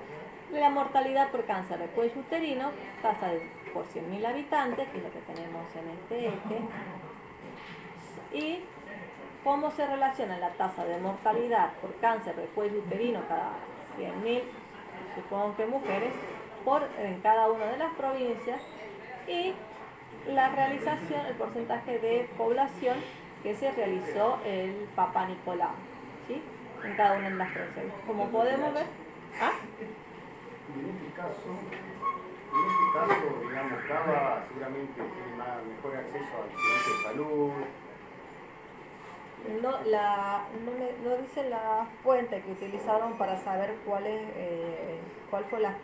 de la mortalidad por cáncer de cuello uterino, tasa por 100.000 habitantes, que es lo que tenemos en este eje, y cómo se relaciona la tasa de mortalidad por cáncer de cuello uterino cada 100.000, supongo que mujeres, en cada una de las provincias, y la realización, el porcentaje de población que se realizó el Papa Nicolau, ¿sí? En cada una de las provincias. Como podemos ver, Y en este caso, digamos, Cava seguramente tiene mejor acceso al servicio de salud. No dice la fuente que utilizaron para saber cuál fue la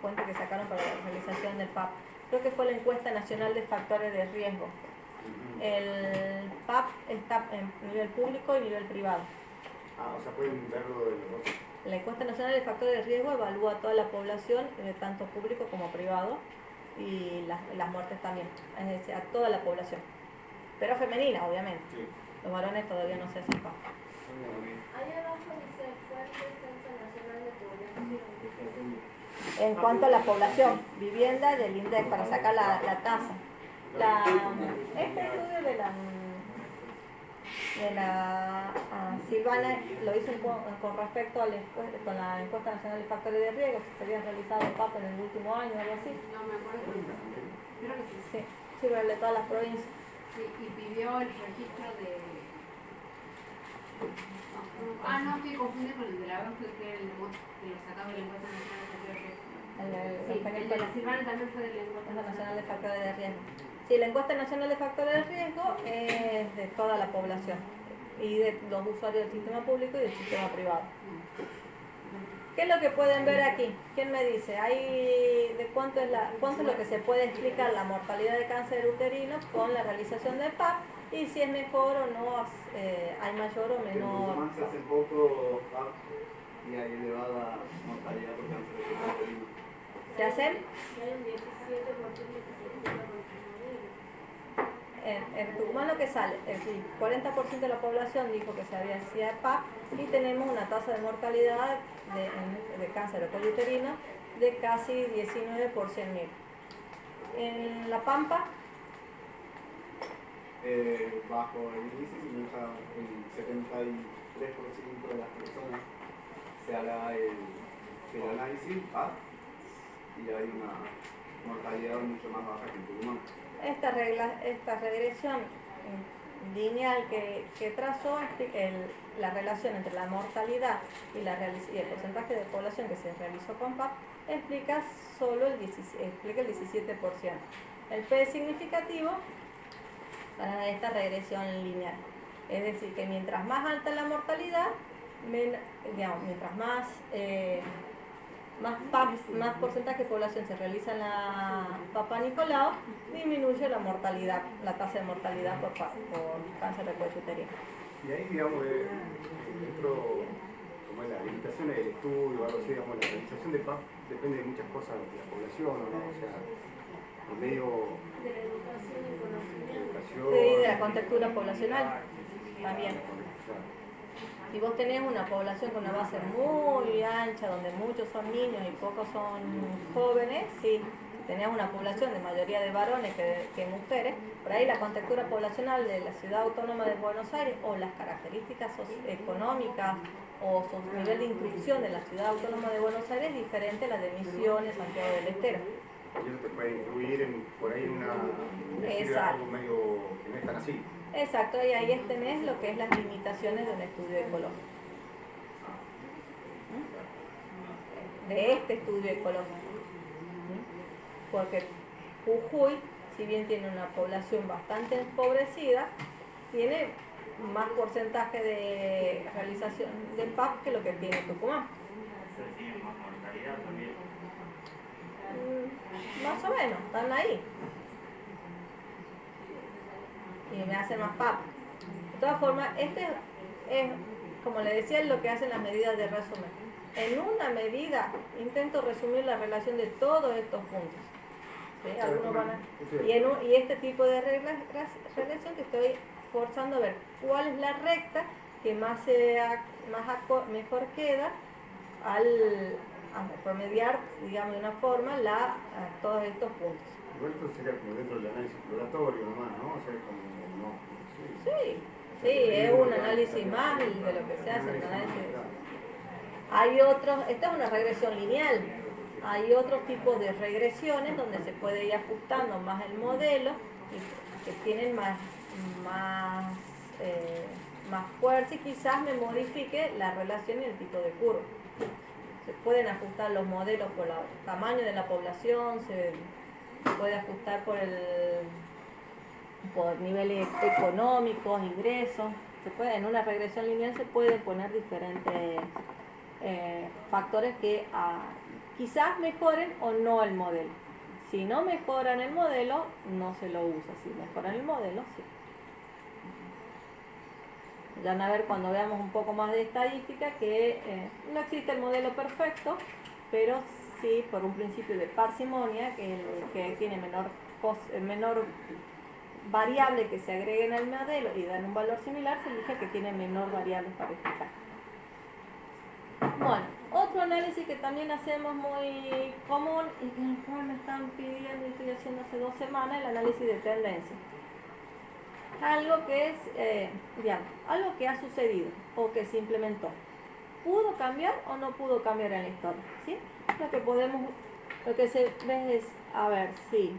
fuente que sacaron para la realización del PAP. Creo que fue la encuesta nacional de factores de riesgo. El PAP está en nivel público y nivel privado. O sea, pueden verlo de los dos. La encuesta nacional de factores de riesgo evalúa a toda la población, tanto público como privado, y las muertes también, es decir, a toda la población. Pero femenina, obviamente. Sí. Los varones todavía no se hacen PAP. Ahí abajo dice fuente Censo Nacional de Población. En cuanto a la población, vivienda del INDEC para sacar la tasa. Este estudio de la Silvana lo hizo con respecto a con la encuesta nacional de factores de riesgo que se habían realizado en PAP en el último año o algo así. No me acuerdo. Creo que sí. Sí, pero de todas las provincias. Sí, y pidió el registro de... no, estoy confundida con el de la Bronce, que era el que lo sacaba de la encuesta nacional de factores de riesgo. Sí, el de la Silvana también fue de la encuesta nacional de factores de riesgo. Sí, la encuesta nacional de factores de riesgo es de toda la población y de los usuarios del sistema público y del sistema privado. ¿Qué es lo que pueden ver aquí? ¿Quién me dice? ¿De cuánto es lo que se puede explicar la mortalidad de cáncer uterino con la realización del PAP? Y si es mejor o no, hay mayor o menor. En Tucumán se hace poco PAP y hay elevada mortalidad por cáncer de cuello uterino. ¿Se hacen? Hay un 17% que se explica con En Tucumán lo que sale, es decir, 40% de la población dijo que se había hacía PAP y tenemos una tasa de mortalidad de cáncer de cuello uterino de casi 19 por 100.000. En La Pampa, bajo el índice el 73% de las personas se hará el análisis PAP y hay una mortalidad mucho más baja que en Tucumán. esta regresión lineal que trazó la relación entre la mortalidad y el porcentaje de población que se realizó con PAP explica el 17%. El P es significativo para esta regresión lineal. Es decir, que mientras más alta la mortalidad, mientras más porcentaje de población se realiza en la Papa Nicolau, disminuye la mortalidad, la tasa de mortalidad por cáncer de cuello uterino. Y ahí, digamos, dentro, como es la limitación del estudio, algo así, digamos, la realización de PAP depende de muchas cosas de la población, ¿no? O sea, el medio de la educación y conocimiento. Sí, de la contextura poblacional también. Si vos tenés una población con una base muy ancha, donde muchos son niños y pocos son jóvenes, sí. Si tenés una población de mayoría de varones que mujeres, por ahí la contextura poblacional de la Ciudad Autónoma de Buenos Aires o las características económicas o su nivel de instrucción de la Ciudad Autónoma de Buenos Aires es diferente a la de Misiones, Santiago del Estero. Y eso te puede influir por ahí en algo medio que no es tan así. Exacto, y ahí tenés lo que es las limitaciones de un estudio ecológico. De este estudio ecológico. Porque Jujuy, si bien tiene una población bastante empobrecida, tiene más porcentaje de realización de PAP que lo que tiene Tucumán. entonces tienen más mortalidad también. Más o menos, están ahí. Y me hacen más papas. De todas formas, este es, como le decía, lo que hacen las medidas de resumen. En una medida intento resumir la relación de todos estos puntos. ¿Sí? Algunos van a, y este tipo de relación que estoy forzando a ver cuál es la recta que mejor queda al promediar, digamos, de una forma todos estos puntos. Igual esto sería como dentro del análisis exploratorio nomás, ¿no? O sea, como no. Sí, es un análisis más de lo que se hace en análisis. Hay otros, esta es una regresión lineal. Hay otros tipos de regresiones donde se puede ir ajustando más el modelo y que tienen más fuerza y quizás me modifique la relación y el tipo de curva. Se pueden ajustar los modelos por el tamaño de la población, se puede ajustar por niveles económicos, ingresos. En una regresión lineal se pueden poner diferentes factores que quizás mejoren o no el modelo. Si no mejoran el modelo, no se lo usa. Si mejoran el modelo, sí. Ya van a ver cuando veamos un poco más de estadística que no existe el modelo perfecto, pero sí por un principio de parsimonia, que tiene menor variable que se agreguen al modelo y dan un valor similar, se elige que tiene menor variable para explicar. Bueno, otro análisis que también hacemos muy común y que el cual me están pidiendo y estoy haciendo hace 2 semanas, el análisis de tendencia. Algo que es, algo que ha sucedido o que se implementó. ¿Pudo cambiar o no pudo cambiar en la historia? ¿Sí? Lo que se ve es, a ver, sí,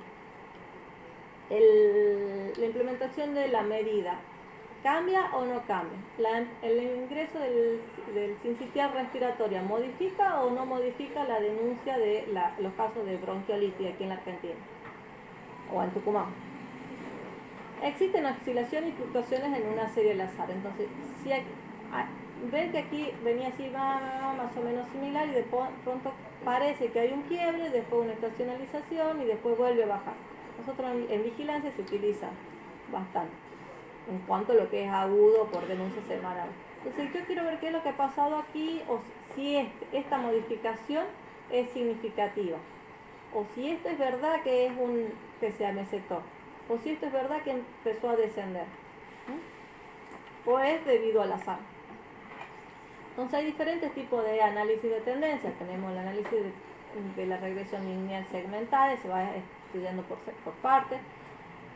la implementación de la medida, ¿cambia o no cambia? El ingreso del sincitial respiratoria, ¿modifica o no modifica la denuncia de los casos de bronquiolitis aquí en la Argentina? O en Tucumán. Existen oscilaciones y fluctuaciones en una serie al azar. Entonces, si ven que aquí venía así, va más o menos similar y de pronto parece que hay un quiebre, después una estacionalización y después vuelve a bajar. Nosotros en vigilancia se utiliza bastante en cuanto a lo que es agudo por denuncia semanal. Entonces yo quiero ver qué es lo que ha pasado aquí o si esta modificación es significativa o si esto es verdad que se amesetó o si esto es verdad que empezó a descender o es debido al azar. Entonces hay diferentes tipos de análisis de tendencia. Tenemos el análisis de la regresión lineal segmentada, se va estudiando por partes.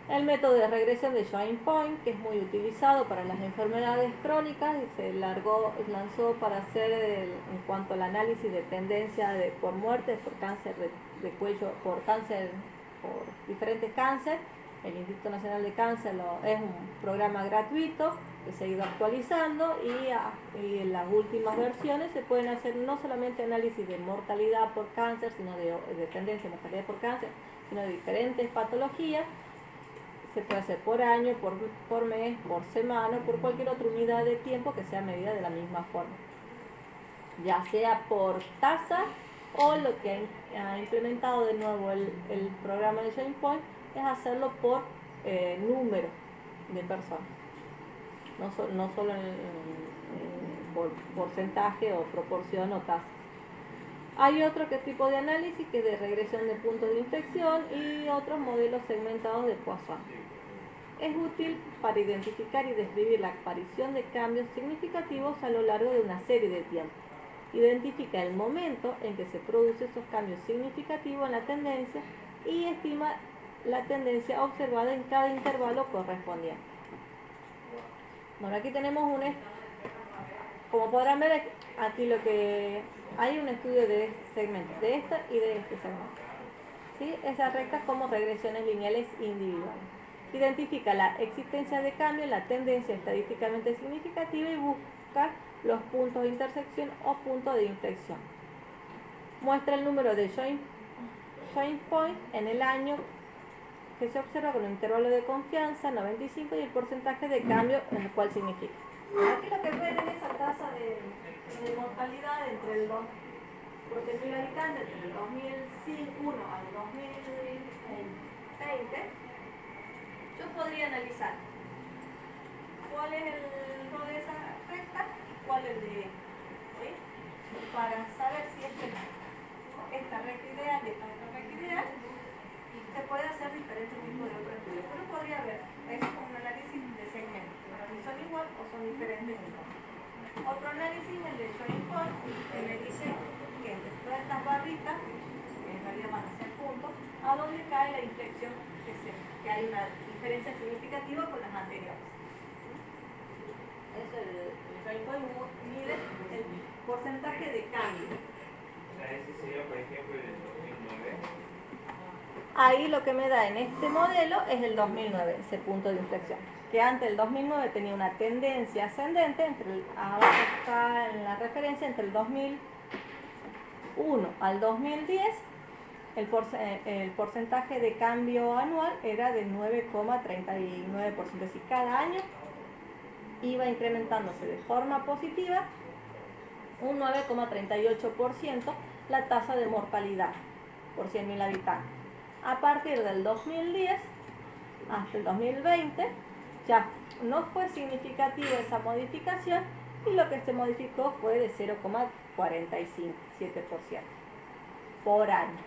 El método de regresión de joint point, que es muy utilizado para las enfermedades crónicas y se lanzó para hacer en cuanto al análisis de tendencia por muerte, por cáncer de cuello, por diferentes cánceres. El Instituto Nacional de Cáncer es un programa gratuito que se ha ido actualizando y en las últimas versiones se pueden hacer no solamente análisis de mortalidad por cáncer, sino de tendencia de mortalidad por cáncer, sino de diferentes patologías. Se puede hacer por año, por mes, por semana, por cualquier otra unidad de tiempo que sea medida de la misma forma. Ya sea por tasa o lo que ha implementado de nuevo el programa de Joint Point es hacerlo por número de personas. No solo por porcentaje o proporción o tasa. Hay otro tipo de análisis que es de regresión de puntos de inflexión y otros modelos segmentados de Poisson. Es útil para identificar y describir la aparición de cambios significativos a lo largo de una serie de tiempo. Identifica el momento en que se producen esos cambios significativos en la tendencia y estima la tendencia observada en cada intervalo correspondiente. Bueno, aquí tenemos como podrán ver aquí lo que hay un estudio de segmentos, de esta y de este segmento. ¿Sí? Esas rectas como regresiones lineales individuales. Identifica la existencia de cambio en la tendencia estadísticamente significativa y busca los puntos de intersección o puntos de inflexión. Muestra el número de joint point en el año que se observa con un intervalo de confianza 95 y el porcentaje de cambio en el cual significa. Aquí lo que ven es esa tasa de mortalidad entre el 2 por 100.000 habitantes entre el 2001 al 2020, yo podría analizar cuál es el rol de esa recta y cuál es el de esta, ¿sí? Para saber si esta recta ideal y esta otra recta ideal, se puede hacer diferentes tipos de otros estudios. Uno podría ver, es un análisis de segmentos, para si son igual o son diferentes. Otro análisis, el de joint point, que me dice que entre todas estas barritas, que en realidad van a ser puntos, a dónde cae la inflexión, que hay una diferencia significativa con las anteriores. Eso el joint point mide el porcentaje de cambio. O sea, ese sería, por ejemplo, el del 2009. Ahí lo que me da en este modelo es el 2009, ese punto de inflexión. Que antes del 2009 tenía una tendencia ascendente, abajo está en la referencia, entre el 2001 al 2010, el porcentaje de cambio anual era de 9,39%. Es decir, cada año iba incrementándose de forma positiva un 9,38% la tasa de mortalidad por 100.000 habitantes. A partir del 2010 hasta el 2020 ya no fue significativa esa modificación y lo que se modificó fue de 0,47% por año.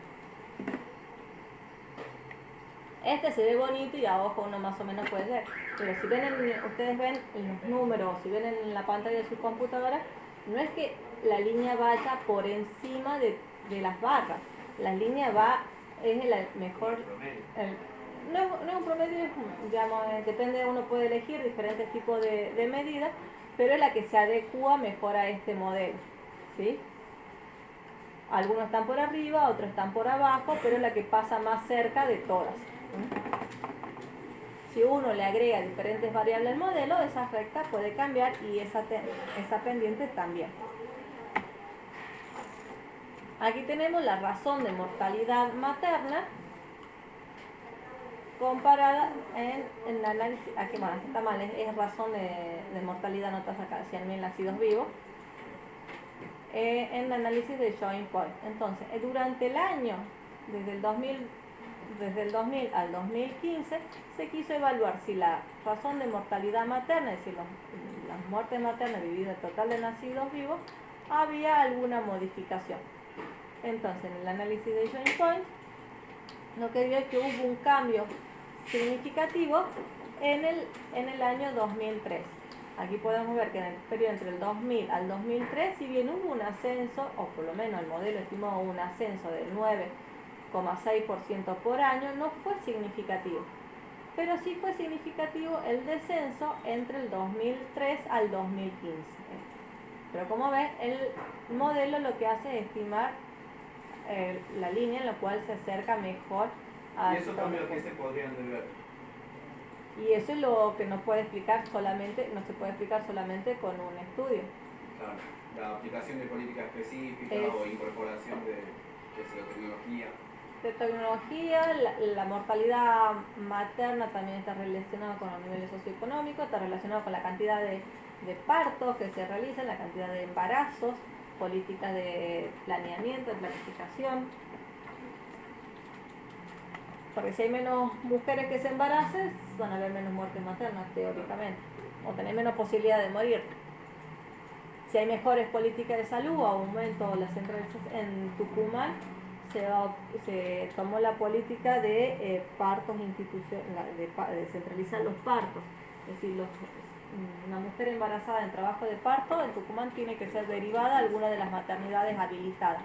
Este se ve bonito y a ojo uno más o menos puede ver, pero si ven ustedes ven los números, si ven en la pantalla de su computadora, no es que la línea vaya por encima de las barras, la línea es el mejor, no es un promedio, digamos, depende, uno puede elegir diferentes tipos de medidas, pero es la que se adecua mejor a este modelo, ¿sí? Algunos están por arriba, otros están por abajo, pero es la que pasa más cerca de todas. Si uno le agrega diferentes variables al modelo, esa recta puede cambiar y esa pendiente también. Aquí tenemos la razón de mortalidad materna comparada en el análisis, aquí bueno, está mal, es razón de mortalidad, no está sacada, 100.000 nacidos vivos, en el análisis de joint point. Entonces, durante el año, desde el 2000 al 2015, se quiso evaluar si la razón de mortalidad materna, es decir, las muertes maternas divididas el total de nacidos vivos, había alguna modificación. Entonces, en el análisis de joint point, lo que dio es que hubo un cambio significativo en el año 2003. Aquí podemos ver que en el periodo entre el 2000 al 2003, si bien hubo un ascenso, o por lo menos el modelo estimó un ascenso del 9,6% por año, no fue significativo. Pero sí fue significativo el descenso entre el 2003 al 2015. Pero como ven, el modelo lo que hace es estimar la línea en la cual se acerca mejor a... ¿Y esos cambios que se podrían deber? Y eso es lo que no se puede explicar solamente con un estudio. Claro, la aplicación de política específica o incorporación de tecnología. De tecnología, la mortalidad materna también está relacionada con los niveles socioeconómicos, está relacionado con la cantidad de partos que se realizan, la cantidad de embarazos, políticas de planeamiento, de planificación. Porque si hay menos mujeres que se embaracen, van a haber menos muertes maternas, teóricamente, o tener menos posibilidad de morir. Si hay mejores políticas de salud, aumento la centralización. En Tucumán se tomó la política de partos institucionales, de centralizar los partos. Es decir, una mujer embarazada en trabajo de parto en Tucumán tiene que ser derivada a alguna de las maternidades habilitadas.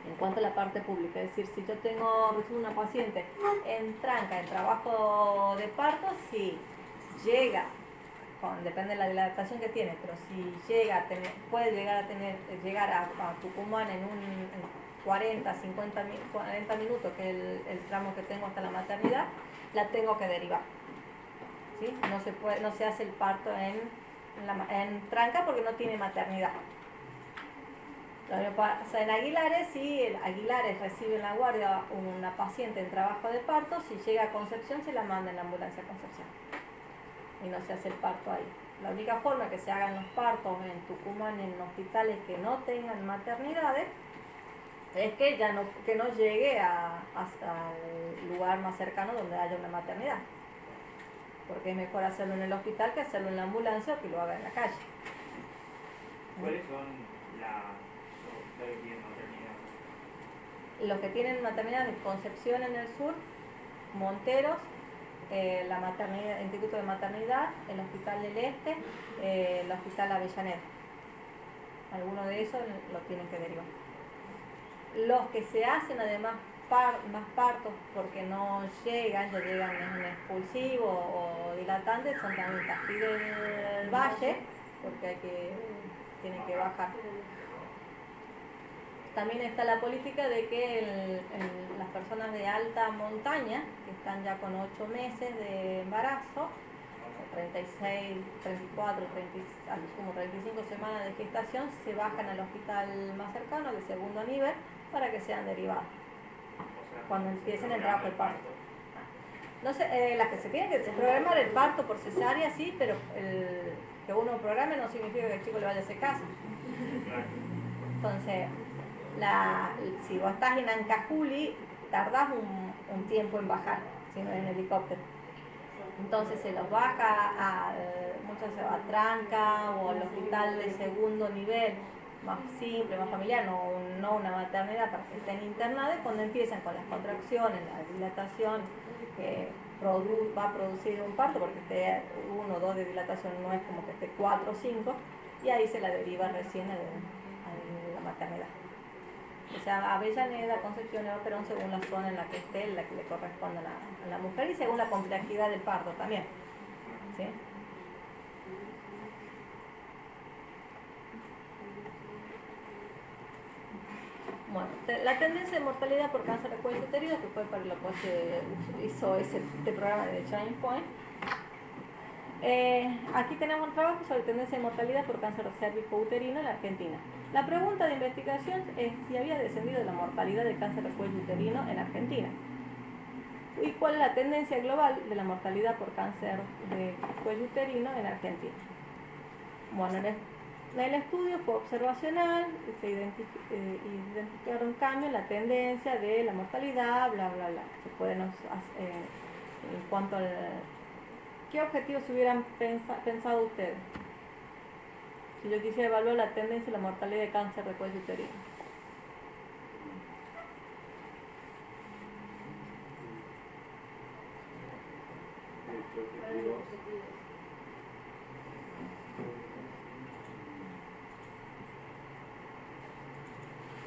En cuanto a la parte pública, es decir, si yo recibo una paciente en tranca, en trabajo de parto, si llega, depende de la dilatación que tiene, pero si puede llegar a Tucumán en 40 minutos, que es el tramo que tengo hasta la maternidad, la tengo que derivar. ¿Sí? No se hace el parto en tranca porque no tiene maternidad. Lo que pasa en Aguilares, si Aguilares recibe en la guardia una paciente en trabajo de parto, si llega a Concepción se la manda en la ambulancia a Concepción y no se hace el parto ahí. la única forma que se hagan los partos en Tucumán en hospitales que no tengan maternidades es que ya no, que no llegue hasta el lugar más cercano donde haya una maternidad. Porque es mejor hacerlo en el hospital que hacerlo en la ambulancia o que lo haga en la calle. ¿Cuáles son los hospitales que tienen maternidad? Los que tienen maternidad de Concepción en el sur, Monteros, la maternidad, el Instituto de Maternidad, el Hospital del Este, el Hospital Avellaneda. Alguno de esos lo tienen que derivar. Los que se hacen además más partos porque no llegan, ya llegan en expulsivo o dilatante, son también Tafí del Valle, porque tienen que bajar. También está la política de que las personas de alta montaña, que están ya con 8 meses de embarazo, 36, 34, 35 semanas de gestación, se bajan al hospital más cercano, de segundo nivel, para que sean derivados cuando empiecen el trabajo de parto. No sé, las que se tienen que programar el parto por cesárea, sí, pero que uno programe no significa que el chico le vaya a hacer caso. Entonces, si vos estás en Ancajuli, tardás un tiempo en bajar, si no en helicóptero. Entonces se los baja muchas veces a Tranca o al hospital de segundo nivel, más simple, más familiar, no una maternidad para que estén internadas. Cuando empiezan con las contracciones, la dilatación, va a producir un parto, porque esté 1 o 2 de dilatación, no es como que esté 4 o 5, y ahí se la deriva recién a la maternidad. O sea, Avellaneda, Concepción o Perón, según la zona en la que esté, la que le corresponda a la mujer, y según la complejidad del parto también. ¿Sí? Bueno, la tendencia de mortalidad por cáncer de cuello uterino, que fue para lo que se hizo este programa de Change Point. Aquí tenemos un trabajo sobre tendencia de mortalidad por cáncer cérvico-uterino en la Argentina. La pregunta de investigación es si había descendido la mortalidad de cáncer de cuello uterino en Argentina. ¿Y cuál es la tendencia global de la mortalidad por cáncer de cuello uterino en Argentina? Bueno, el estudio fue observacional, se identificaron cambios en la tendencia de la mortalidad, bla, bla, bla. Se pueden, en cuanto al... ¿Qué objetivos hubieran pensado ustedes? Si yo quisiera evaluar la tendencia y la mortalidad de cáncer de cuello uterino.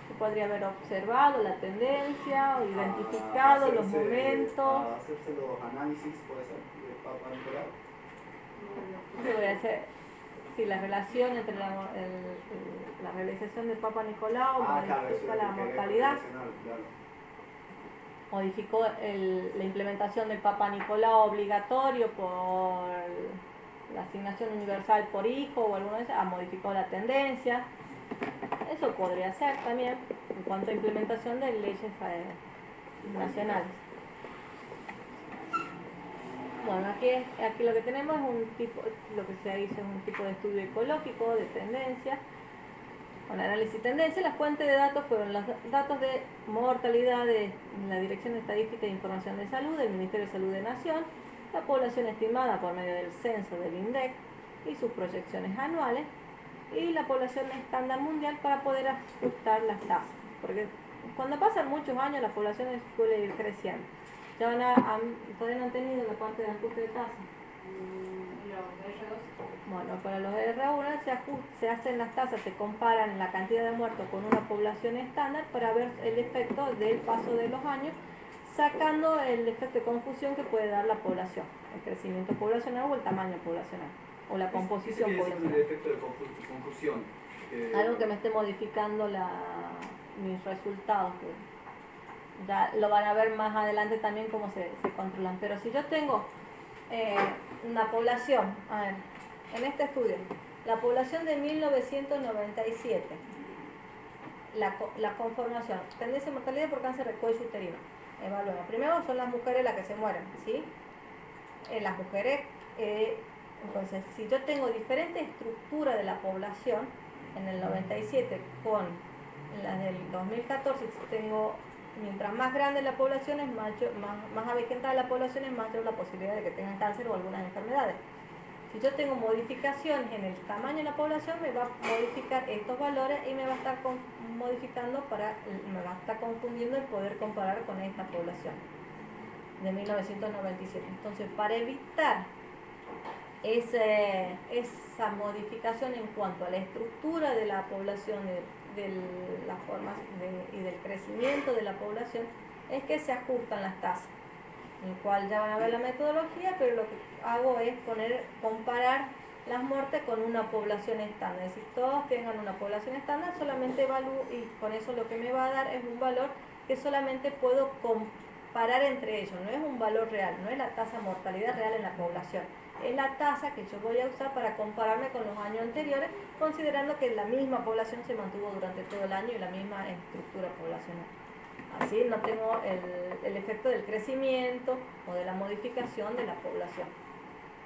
Se podría haber observado la tendencia, o identificado los momentos. Hacerse los análisis, puede ser, de Papa Nicolau. Se voy a hacer, sí, la relación entre la realización del Papa Nicolau modifica la mortalidad. Claro. Modificó la implementación del Papa Nicolau obligatorio por la asignación universal por hijo o alguna vez, ha modificado la tendencia. Eso podría ser también en cuanto a implementación de leyes nacionales. Bueno, aquí lo que tenemos es lo que se hizo es un tipo de estudio ecológico de tendencia, con análisis de tendencia. Las fuentes de datos fueron los datos de mortalidad de la Dirección de Estadística e Información de Salud del Ministerio de Salud de Nación, la población estimada por medio del censo del INDEC y sus proyecciones anuales, y la población estándar mundial para poder ajustar las tasas, porque cuando pasan muchos años las poblaciones suelen ir creciendo. Ya todavía no han tenido la parte de ajuste de tasa. Bueno, para los R1 se hacen las tasas, se comparan la cantidad de muertos con una población estándar para ver el efecto del paso de los años, sacando el efecto de confusión que puede dar la población, el crecimiento poblacional o el tamaño poblacional, o la composición poblacional. El efecto de confusión. Algo que me esté modificando mis resultados. Ya lo van a ver más adelante también cómo se controlan. Pero si yo tengo una población, a ver, en este estudio, la población de 1997, la conformación, tendencia de mortalidad por cáncer de cuello uterino. Evaluemos. Primero son las mujeres las que se mueren, ¿sí? Las mujeres Entonces, si yo tengo diferente estructura de la población, en el 97 con la del 2014, tengo, mientras más grande la población, es más avejentada la población, es mayor la posibilidad de que tengan cáncer o algunas enfermedades. Si yo tengo modificaciones en el tamaño de la población, me va a modificar estos valores y me va a estar modificando me va a estar confundiendo el poder comparar con esta población de 1997. Entonces, para evitar esa modificación en cuanto a la estructura de la población, de las formas y del crecimiento de la población, es que se ajustan las tasas, en el cual ya van a ver la metodología, pero lo que hago es comparar las muertes con una población estándar. Es decir, todos tengan una población estándar, solamente evalúo, y con eso lo que me va a dar es un valor que solamente puedo comparar entre ellos, no es un valor real, no es la tasa de mortalidad real en la población, es la tasa que yo voy a usar para compararme con los años anteriores, considerando que la misma población se mantuvo durante todo el año y la misma estructura poblacional. Así no tengo el efecto del crecimiento o de la modificación de la población,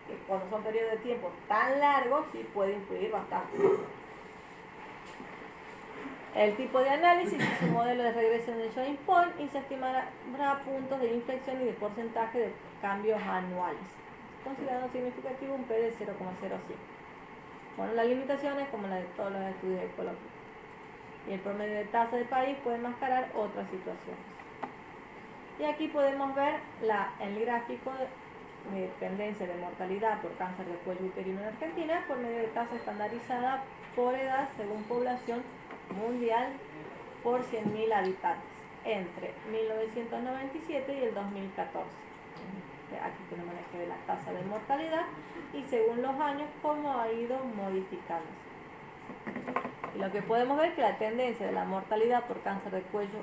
que cuando son periodos de tiempo tan largos sí puede influir bastante. El tipo de análisis es un modelo de regresión de Joint-Point y se estimará puntos de inflexión y de porcentaje de cambios anuales, considerando significativo un P de 0,05. Bueno, las limitaciones, como la de todos los estudios ecológicos, y el promedio de tasa de país puede mascarar otras situaciones. Y aquí podemos ver el gráfico de tendencia de mortalidad por cáncer de cuello uterino en Argentina por medio de tasa estandarizada por edad según población mundial por 100.000 habitantes entre 1997 y el 2014. Aquí tenemos el eje de la tasa de mortalidad y según los años cómo ha ido modificándose. Y lo que podemos ver es que la tendencia de la mortalidad por cáncer de cuello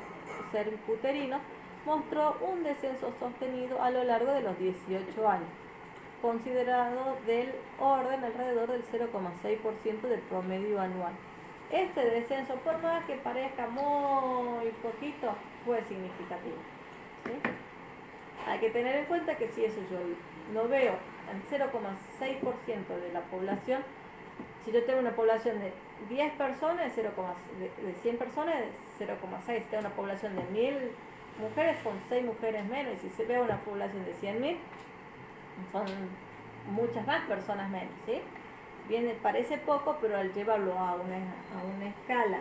cervicuterino mostró un descenso sostenido a lo largo de los 18 años, considerado del orden alrededor del 0,6% del promedio anual. Este descenso, por más que parezca muy poquito, fue significativo, ¿sí? Hay que tener en cuenta que si eso yo lo veo en 0,6% de la población, si yo tengo una población de 10 personas, de 100 personas, es 0,6. Si tengo una población de 1000 mujeres, son 6 mujeres menos. Y si se ve una población de 100.000, son muchas más personas menos, ¿sí? Bien, parece poco, pero al llevarlo a una escala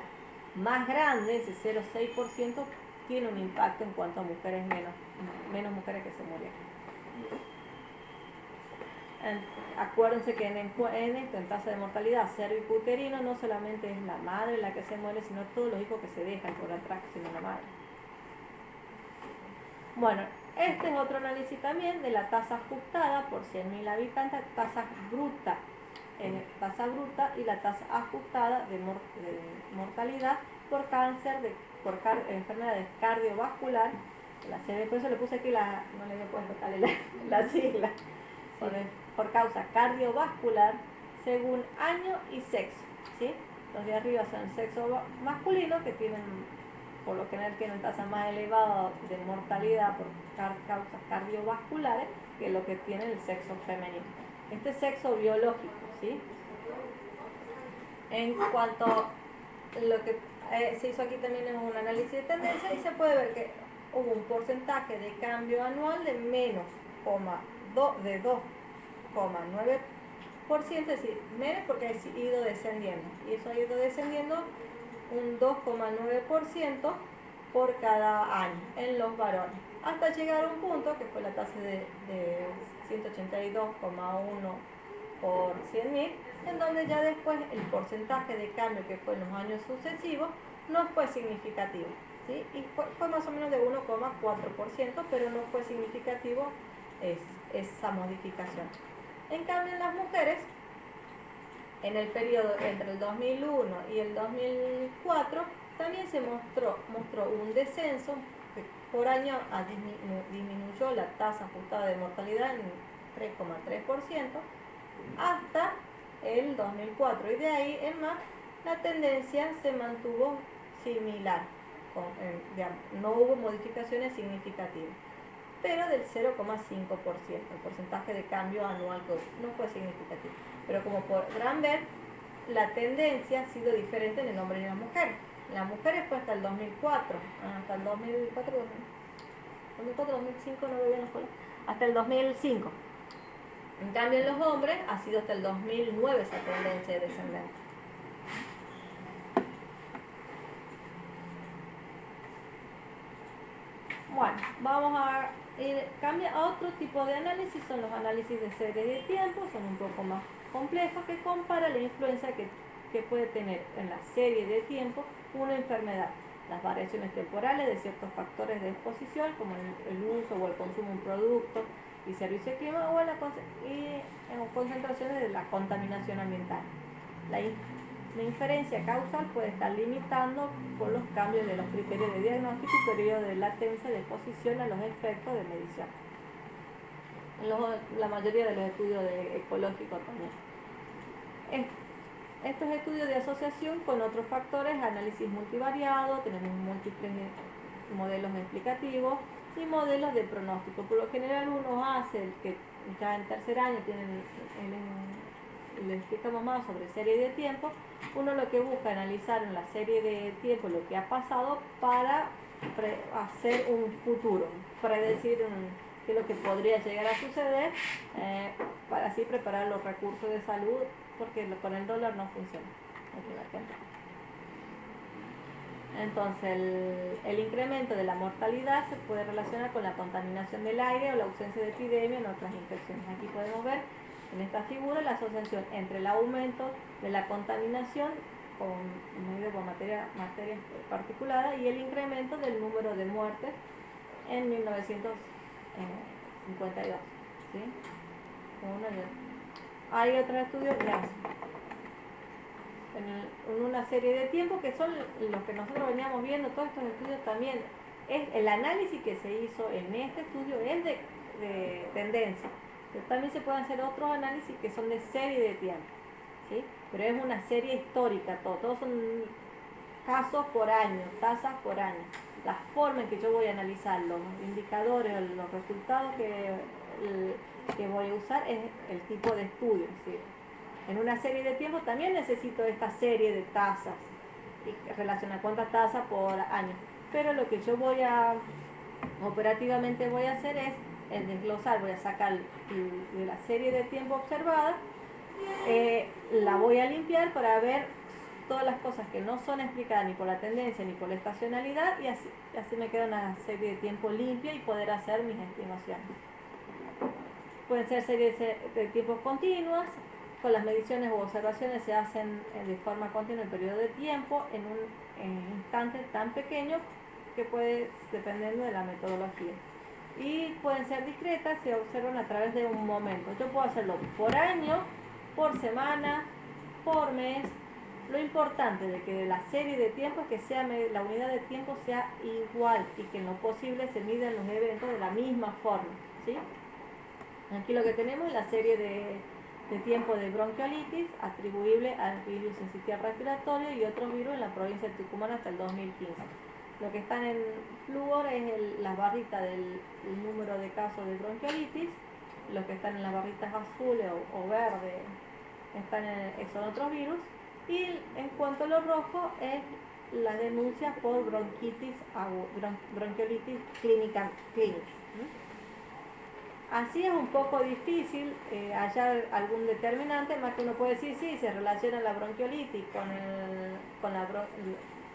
más grande, ese 0,6% tiene un impacto en cuanto a mujeres menos mujeres que se mueren. Acuérdense que en tasa de mortalidad cervicuterino no solamente es la madre la que se muere, sino todos los hijos que se dejan por atrás, sino la madre. Bueno, este es otro análisis también de la tasa ajustada por 100.000 habitantes, tasa bruta y la tasa ajustada de mortalidad por cáncer, por enfermedades cardiovasculares. Por eso le puse aquí no le había puesto la sigla. Por causa cardiovascular según año y sexo, ¿sí? Los de arriba son sexo masculino, que por lo general tienen tasa más elevada de mortalidad por causas cardiovasculares que lo que tiene el sexo femenino. Este es sexo biológico, ¿sí? En cuanto a lo que se hizo aquí también es un análisis de tendencia y se puede ver que hubo un porcentaje de cambio anual de menos 2,9%, es decir, menos porque ha ido descendiendo, y eso ha ido descendiendo un 2,9% por cada año en los varones, hasta llegar a un punto que fue la tasa de 182,1 por 100.000, en donde ya después el porcentaje de cambio que fue en los años sucesivos no fue significativo, ¿sí? Y fue más o menos de 1,4%, pero no fue significativo esa modificación. En cambio, en las mujeres, en el periodo entre el 2001 y el 2004, también se mostró un descenso que por año disminuyó la tasa ajustada de mortalidad en 3,3% hasta el 2004, y de ahí en más la tendencia se mantuvo similar, no hubo modificaciones significativas. pero del 0,5%. El porcentaje de cambio anual no fue significativo. Pero como podrán ver, la tendencia ha sido diferente en el hombre y en la mujer. Las mujeres fue hasta el 2004, hasta el 2004, 2005, no lo habían escuela, hasta el 2005. En cambio en los hombres ha sido hasta el 2009 esa tendencia descendente. Bueno, vamos a cambiar a otro tipo de análisis, son los análisis de serie de tiempo, son un poco más complejos, que compara la influencia que puede tener en la serie de tiempo una enfermedad, las variaciones temporales de ciertos factores de exposición, como el uso o el consumo de un producto y servicio de clima, o en concentraciones de la contaminación ambiental. La inferencia causal puede estar limitando por los cambios de los criterios de diagnóstico y periodo de latencia de exposición a los efectos de medición. La mayoría de los estudios ecológicos también. Estos estudios de asociación con otros factores, análisis multivariado, tenemos múltiples modelos explicativos y modelos de pronóstico. Por lo general uno hace el que ya en tercer año le explicamos más sobre serie de tiempo. Uno lo que busca analizar en la serie de tiempo lo que ha pasado para hacer un futuro, predecir qué es lo que podría llegar a suceder, para así preparar los recursos de salud, porque con el dólar no funciona aquí en la Argentina. Entonces el incremento de la mortalidad se puede relacionar con la contaminación del aire o la ausencia de epidemia en otras infecciones. Aquí podemos ver en esta figura la asociación entre el aumento de la contaminación medido por materia particulada y el incremento del número de muertes en 1952. ¿Sí? Hay otros estudios en una serie de tiempo que son los que nosotros veníamos viendo. Todos estos estudios también, el análisis que se hizo en este estudio es de tendencia, pero también se pueden hacer otros análisis que son de serie de tiempo, ¿sí? Pero es una serie histórica, todos son casos por año, tasas por año. La forma en que yo voy a analizar los indicadores, los resultados que voy a usar es el tipo de estudio, ¿sí? En una serie de tiempo también necesito esta serie de tasas relacionada con cuántas tasas por año, pero lo que yo operativamente voy a hacer es desglosar, voy a sacar de la serie de tiempo observada, la voy a limpiar para ver todas las cosas que no son explicadas ni por la tendencia ni por la estacionalidad, y así me queda una serie de tiempo limpia y poder hacer mis estimaciones. Pueden ser series de tiempos continuas, con las mediciones u observaciones se hacen de forma continua el periodo de tiempo en un instante tan pequeño que puede, dependiendo de la metodología. Y pueden ser discretas, se observan a través de un momento. Yo puedo hacerlo por año, por semana, por mes. Lo importante de que la serie de tiempo es que la unidad de tiempo sea igual y que en lo posible se midan los eventos de la misma forma, ¿sí? Aquí lo que tenemos es la serie de tiempo de bronquiolitis atribuible al virus sincitial respiratorio y otros virus en la provincia de Tucumán hasta el 2015. Lo que están en flúor es las barritas del número de casos de bronquiolitis. Los que están en las barritas azules o verdes son otros virus. Y en cuanto a lo rojo es la denuncia por bronquiolitis clínica. Así es un poco difícil hallar algún determinante, más que uno puede decir, sí, se relaciona la bronquiolitis con la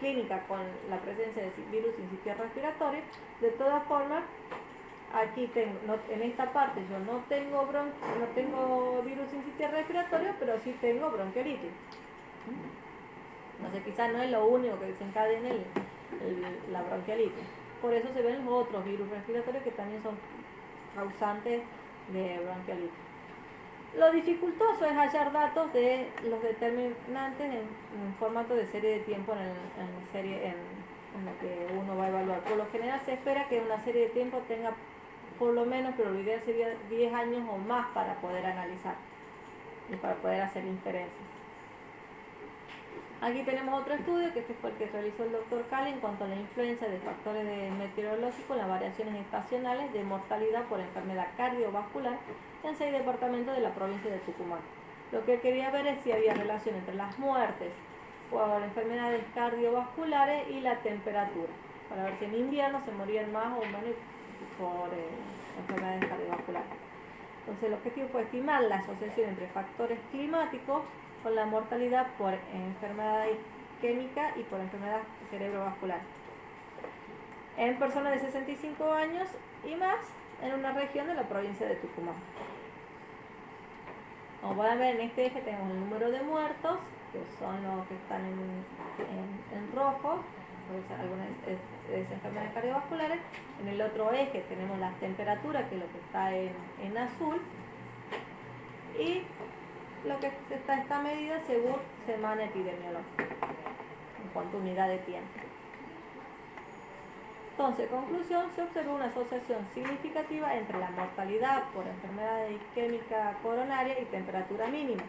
clínica, con la presencia de virus sincitial respiratorio. De todas formas, aquí en esta parte yo no tengo virus sincitial respiratorio, pero sí tengo bronquiolitis. Entonces quizás no es lo único que desencadena la bronquiolitis. Por eso se ven los otros virus respiratorios que también son causantes de bronquiolitis. Lo dificultoso es hallar datos de los determinantes en formato de serie de tiempo en lo que uno va a evaluar. Por lo general se espera que una serie de tiempo tenga por lo menos, pero lo ideal sería 10 años o más para poder analizar y para poder hacer inferencias. Aquí tenemos otro estudio, que este fue el que realizó el doctor Cali en cuanto a la influencia de factores meteorológicos en las variaciones estacionales de mortalidad por enfermedad cardiovascular en 6 departamentos de la provincia de Tucumán. Lo que quería ver es si había relación entre las muertes por enfermedades cardiovasculares y la temperatura, para ver si en invierno se morían más o menos por enfermedades cardiovasculares. Entonces el objetivo fue estimar la asociación entre factores climáticos con la mortalidad por enfermedad isquémica y por enfermedad cerebrovascular en personas de 65 años y más en una región de la provincia de Tucumán. Como pueden ver, en este eje tenemos el número de muertos, que son los que están en rojo, por algunas enfermedades cardiovasculares. En el otro eje tenemos las temperaturas, que es lo que está en azul, y lo que está medida según semana epidemiológica, en cuanto a unidad de tiempo. Entonces, conclusión, se observó una asociación significativa entre la mortalidad por enfermedad isquémica coronaria y temperatura mínima.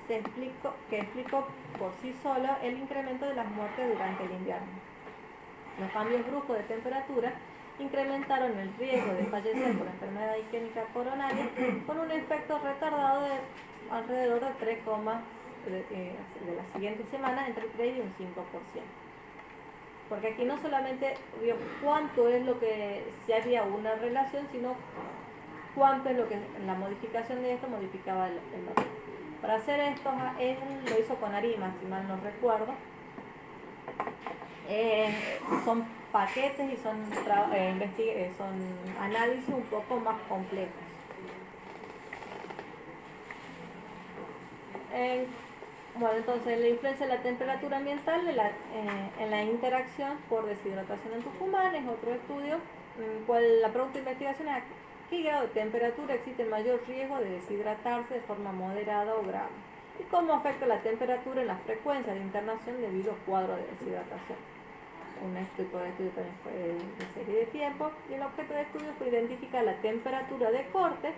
Se explicó por sí solo el incremento de las muertes durante el invierno. Los cambios bruscos de temperatura incrementaron el riesgo de fallecer por enfermedad isquémica coronaria con un efecto retardado de alrededor de 3, de la siguiente semana entre 3 y un 5%. Porque aquí no solamente vio cuánto es lo que, si había una relación, sino cuánto es lo que la modificación de esto modificaba el otro. Para hacer esto, él lo hizo con ARIMA, si mal no recuerdo. Son paquetes y son análisis un poco más complejos. Bueno, entonces la influencia de la temperatura ambiental en la interacción por deshidratación en Tucumán es otro estudio, la pregunta de investigación es: ¿a qué grado de temperatura existe el mayor riesgo de deshidratarse de forma moderada o grave? ¿Y cómo afecta la temperatura en la frecuencia de internación debido a cuadros de deshidratación? Un tipo de estudio también fue de serie de tiempo, y el objeto de estudio fue identificar la temperatura de corte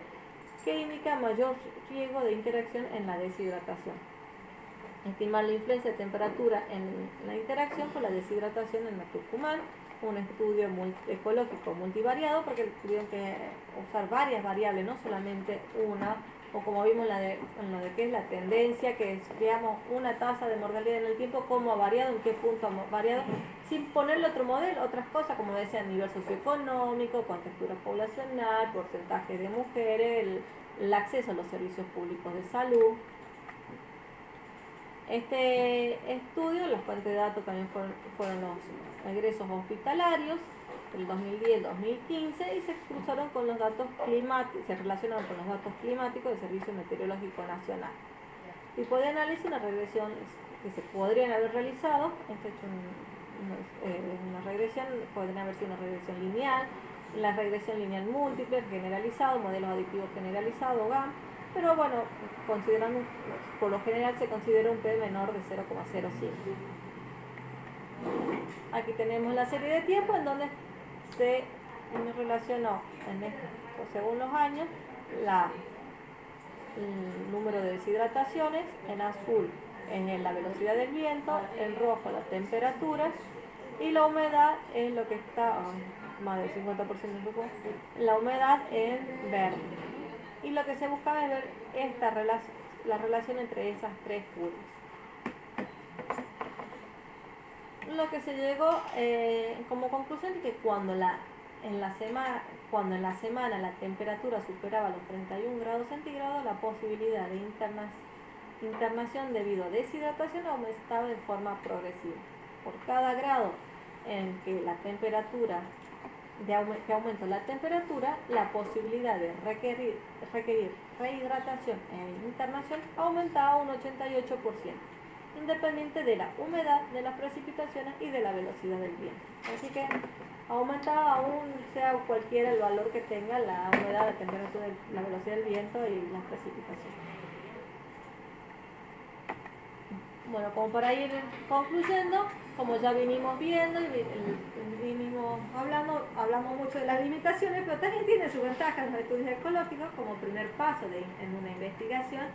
que indica mayor riesgo de interacción en la deshidratación. Estimar la influencia de temperatura en la interacción con la deshidratación en la Tucumán, un estudio ecológico multivariado, porque tuvieron que usar varias variables, no solamente una, o como vimos en lo de que es la tendencia, que es, digamos, una tasa de mortalidad en el tiempo, cómo ha variado, en qué punto ha variado, sin ponerle otro modelo, otras cosas, como decía, nivel socioeconómico, contextura poblacional, porcentaje de mujeres, el acceso a los servicios públicos de salud. Este estudio, las fuentes de datos también fueron los egresos hospitalarios del 2010-2015 y se cruzaron con los datos climáticos, se relacionaron con los datos climáticos del Servicio Meteorológico Nacional. Tipo de análisis, una regresión que se podrían haber realizado, una regresión, podrían haber sido una regresión lineal, la regresión lineal múltiple, generalizado, modelos aditivos generalizados, GAM, pero bueno, considerando, por lo general se considera un P menor de 0,05. Aquí tenemos la serie de tiempo en donde se relacionó, según los años, el número de deshidrataciones, en azul en la velocidad del viento, en rojo la temperatura y la humedad es lo que está, más del 50% del grupo, la humedad en verde. Y lo que se buscaba es ver la relación entre esas tres curvas. Lo que se llegó como conclusión es que cuando en la semana la temperatura superaba los 31 grados centígrados, la posibilidad de internación debido a deshidratación aumentaba de forma progresiva. Por cada grado en que la temperatura que aumenta la temperatura, la posibilidad de requerir rehidratación e internación aumentaba un 88%, independiente de la humedad, de las precipitaciones y de la velocidad del viento. Así que aumentaba aún sea cualquiera el valor que tenga la humedad, la temperatura, la velocidad del viento y las precipitaciones. Bueno, como para ir concluyendo, como ya vinimos viendo y vinimos hablamos mucho de las limitaciones, pero también tiene sus ventajas los estudios ecológicos como primer paso en una investigación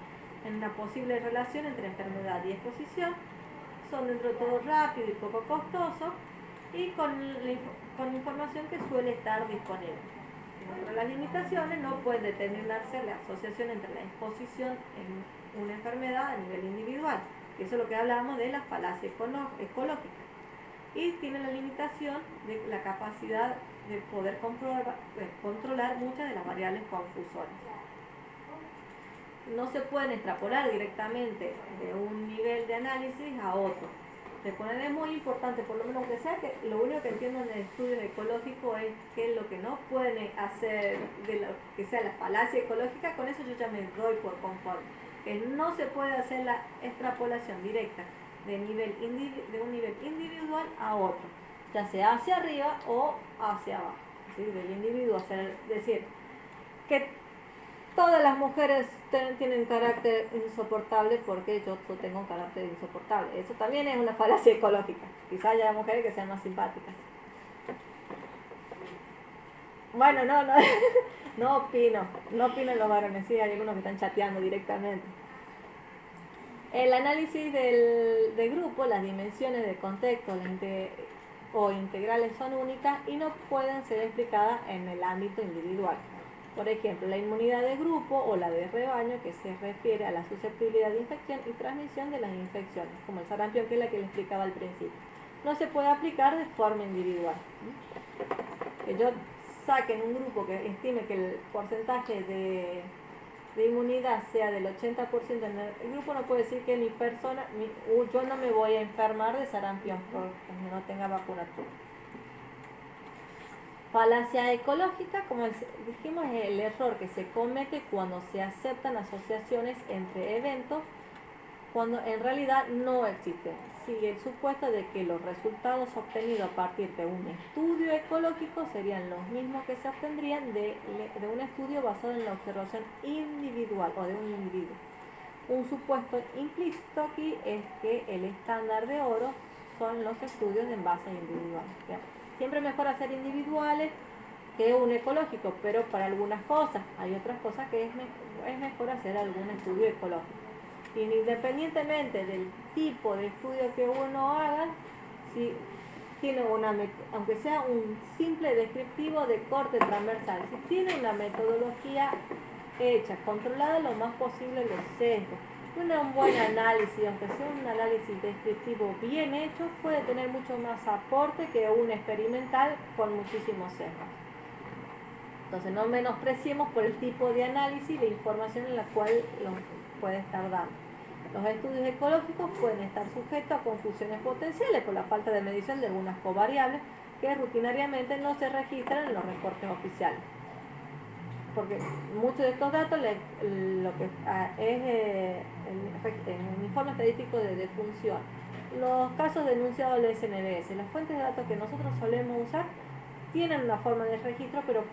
en una posible relación entre enfermedad y exposición. son dentro de todo rápido y poco costoso y con información que suele estar disponible. Dentro de las limitaciones no puede determinarse la asociación entre la exposición en una enfermedad a nivel individual, que eso es lo que hablábamos de la falacia ecológica. Y tiene la limitación de la capacidad de poder controlar muchas de las variables confusoras. No se pueden extrapolar directamente de un nivel de análisis a otro. Recuerden, es muy importante, por lo menos que sea, que lo único que entiendo en el estudio ecológico es que lo que no pueden hacer de lo que sea la falacia ecológica, con eso yo ya me doy por conforme. Que no se puede hacer la extrapolación directa de un nivel individual a otro, ya sea hacia arriba o hacia abajo, ¿sí? Del individuo, es decir, que todas las mujeres tienen carácter insoportable porque yo tengo un carácter insoportable. Eso también es una falacia ecológica. Quizá haya mujeres que sean más simpáticas. Bueno, no opino en los varones, sí, hay algunos que están chateando directamente. El análisis del grupo, las dimensiones de contexto o integrales son únicas y no pueden ser explicadas en el ámbito individual. Por ejemplo, la inmunidad de grupo o la de rebaño, que se refiere a la susceptibilidad de infección y transmisión de las infecciones, como el sarampión, que es la que le explicaba al principio. No se puede aplicar de forma individual. Que yo saque en un grupo que estime que el porcentaje de inmunidad sea del 80% en el grupo, no puede decir que yo no me voy a enfermar de sarampión porque no tenga vacuna. Falacia ecológica, como dijimos, es el error que se comete cuando se aceptan asociaciones entre eventos cuando en realidad no existen. Sigue el supuesto de que los resultados obtenidos a partir de un estudio ecológico serían los mismos que se obtendrían de un estudio basado en la observación individual o de un individuo. Un supuesto implícito aquí es que el estándar de oro son los estudios de envase individual. Siempre es mejor hacer individuales que un ecológico, pero para algunas cosas, hay otras cosas que es mejor hacer algún estudio ecológico. Y independientemente del tipo de estudio que uno haga, si tiene aunque sea un simple descriptivo de corte transversal, si tiene una metodología hecha, controlada lo más posible los sesgos, un buen análisis, aunque sea un análisis descriptivo bien hecho, puede tener mucho más aporte que un experimental con muchísimos sesgos. Entonces no menospreciemos por el tipo de análisis y la información en la cual lo puede estar dando. Los estudios ecológicos pueden estar sujetos a confusiones potenciales por la falta de medición de algunas covariables que rutinariamente no se registran en los reportes oficiales. Porque muchos de estos datos lo que es el informe estadístico de defunción, los casos denunciados al SNBS, las fuentes de datos que nosotros solemos usar tienen una forma de registro, pero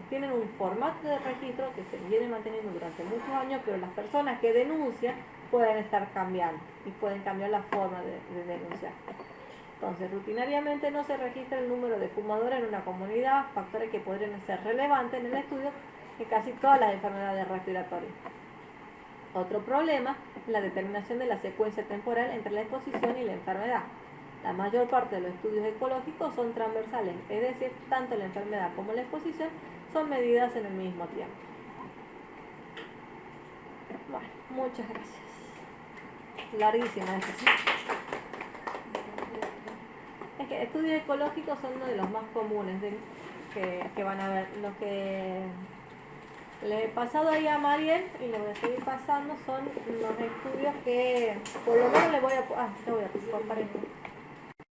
tienen un formato de registro que se viene manteniendo durante muchos años, pero las personas que denuncian pueden estar cambiando y pueden cambiar la forma de denunciar. Entonces, rutinariamente no se registra el número de fumadores en una comunidad, factores que podrían ser relevantes en el estudio de casi todas las enfermedades respiratorias. Otro problema es la determinación de la secuencia temporal entre la exposición y la enfermedad. La mayor parte de los estudios ecológicos son transversales, es decir, tanto la enfermedad como la exposición son medidas en el mismo tiempo. Bueno, muchas gracias. Larguísima esta. Es que estudios ecológicos son uno de los más comunes que van a ver. Los que le he pasado ahí a Mariel y le voy a seguir pasando son los estudios que por lo menos le voy a cortar esto.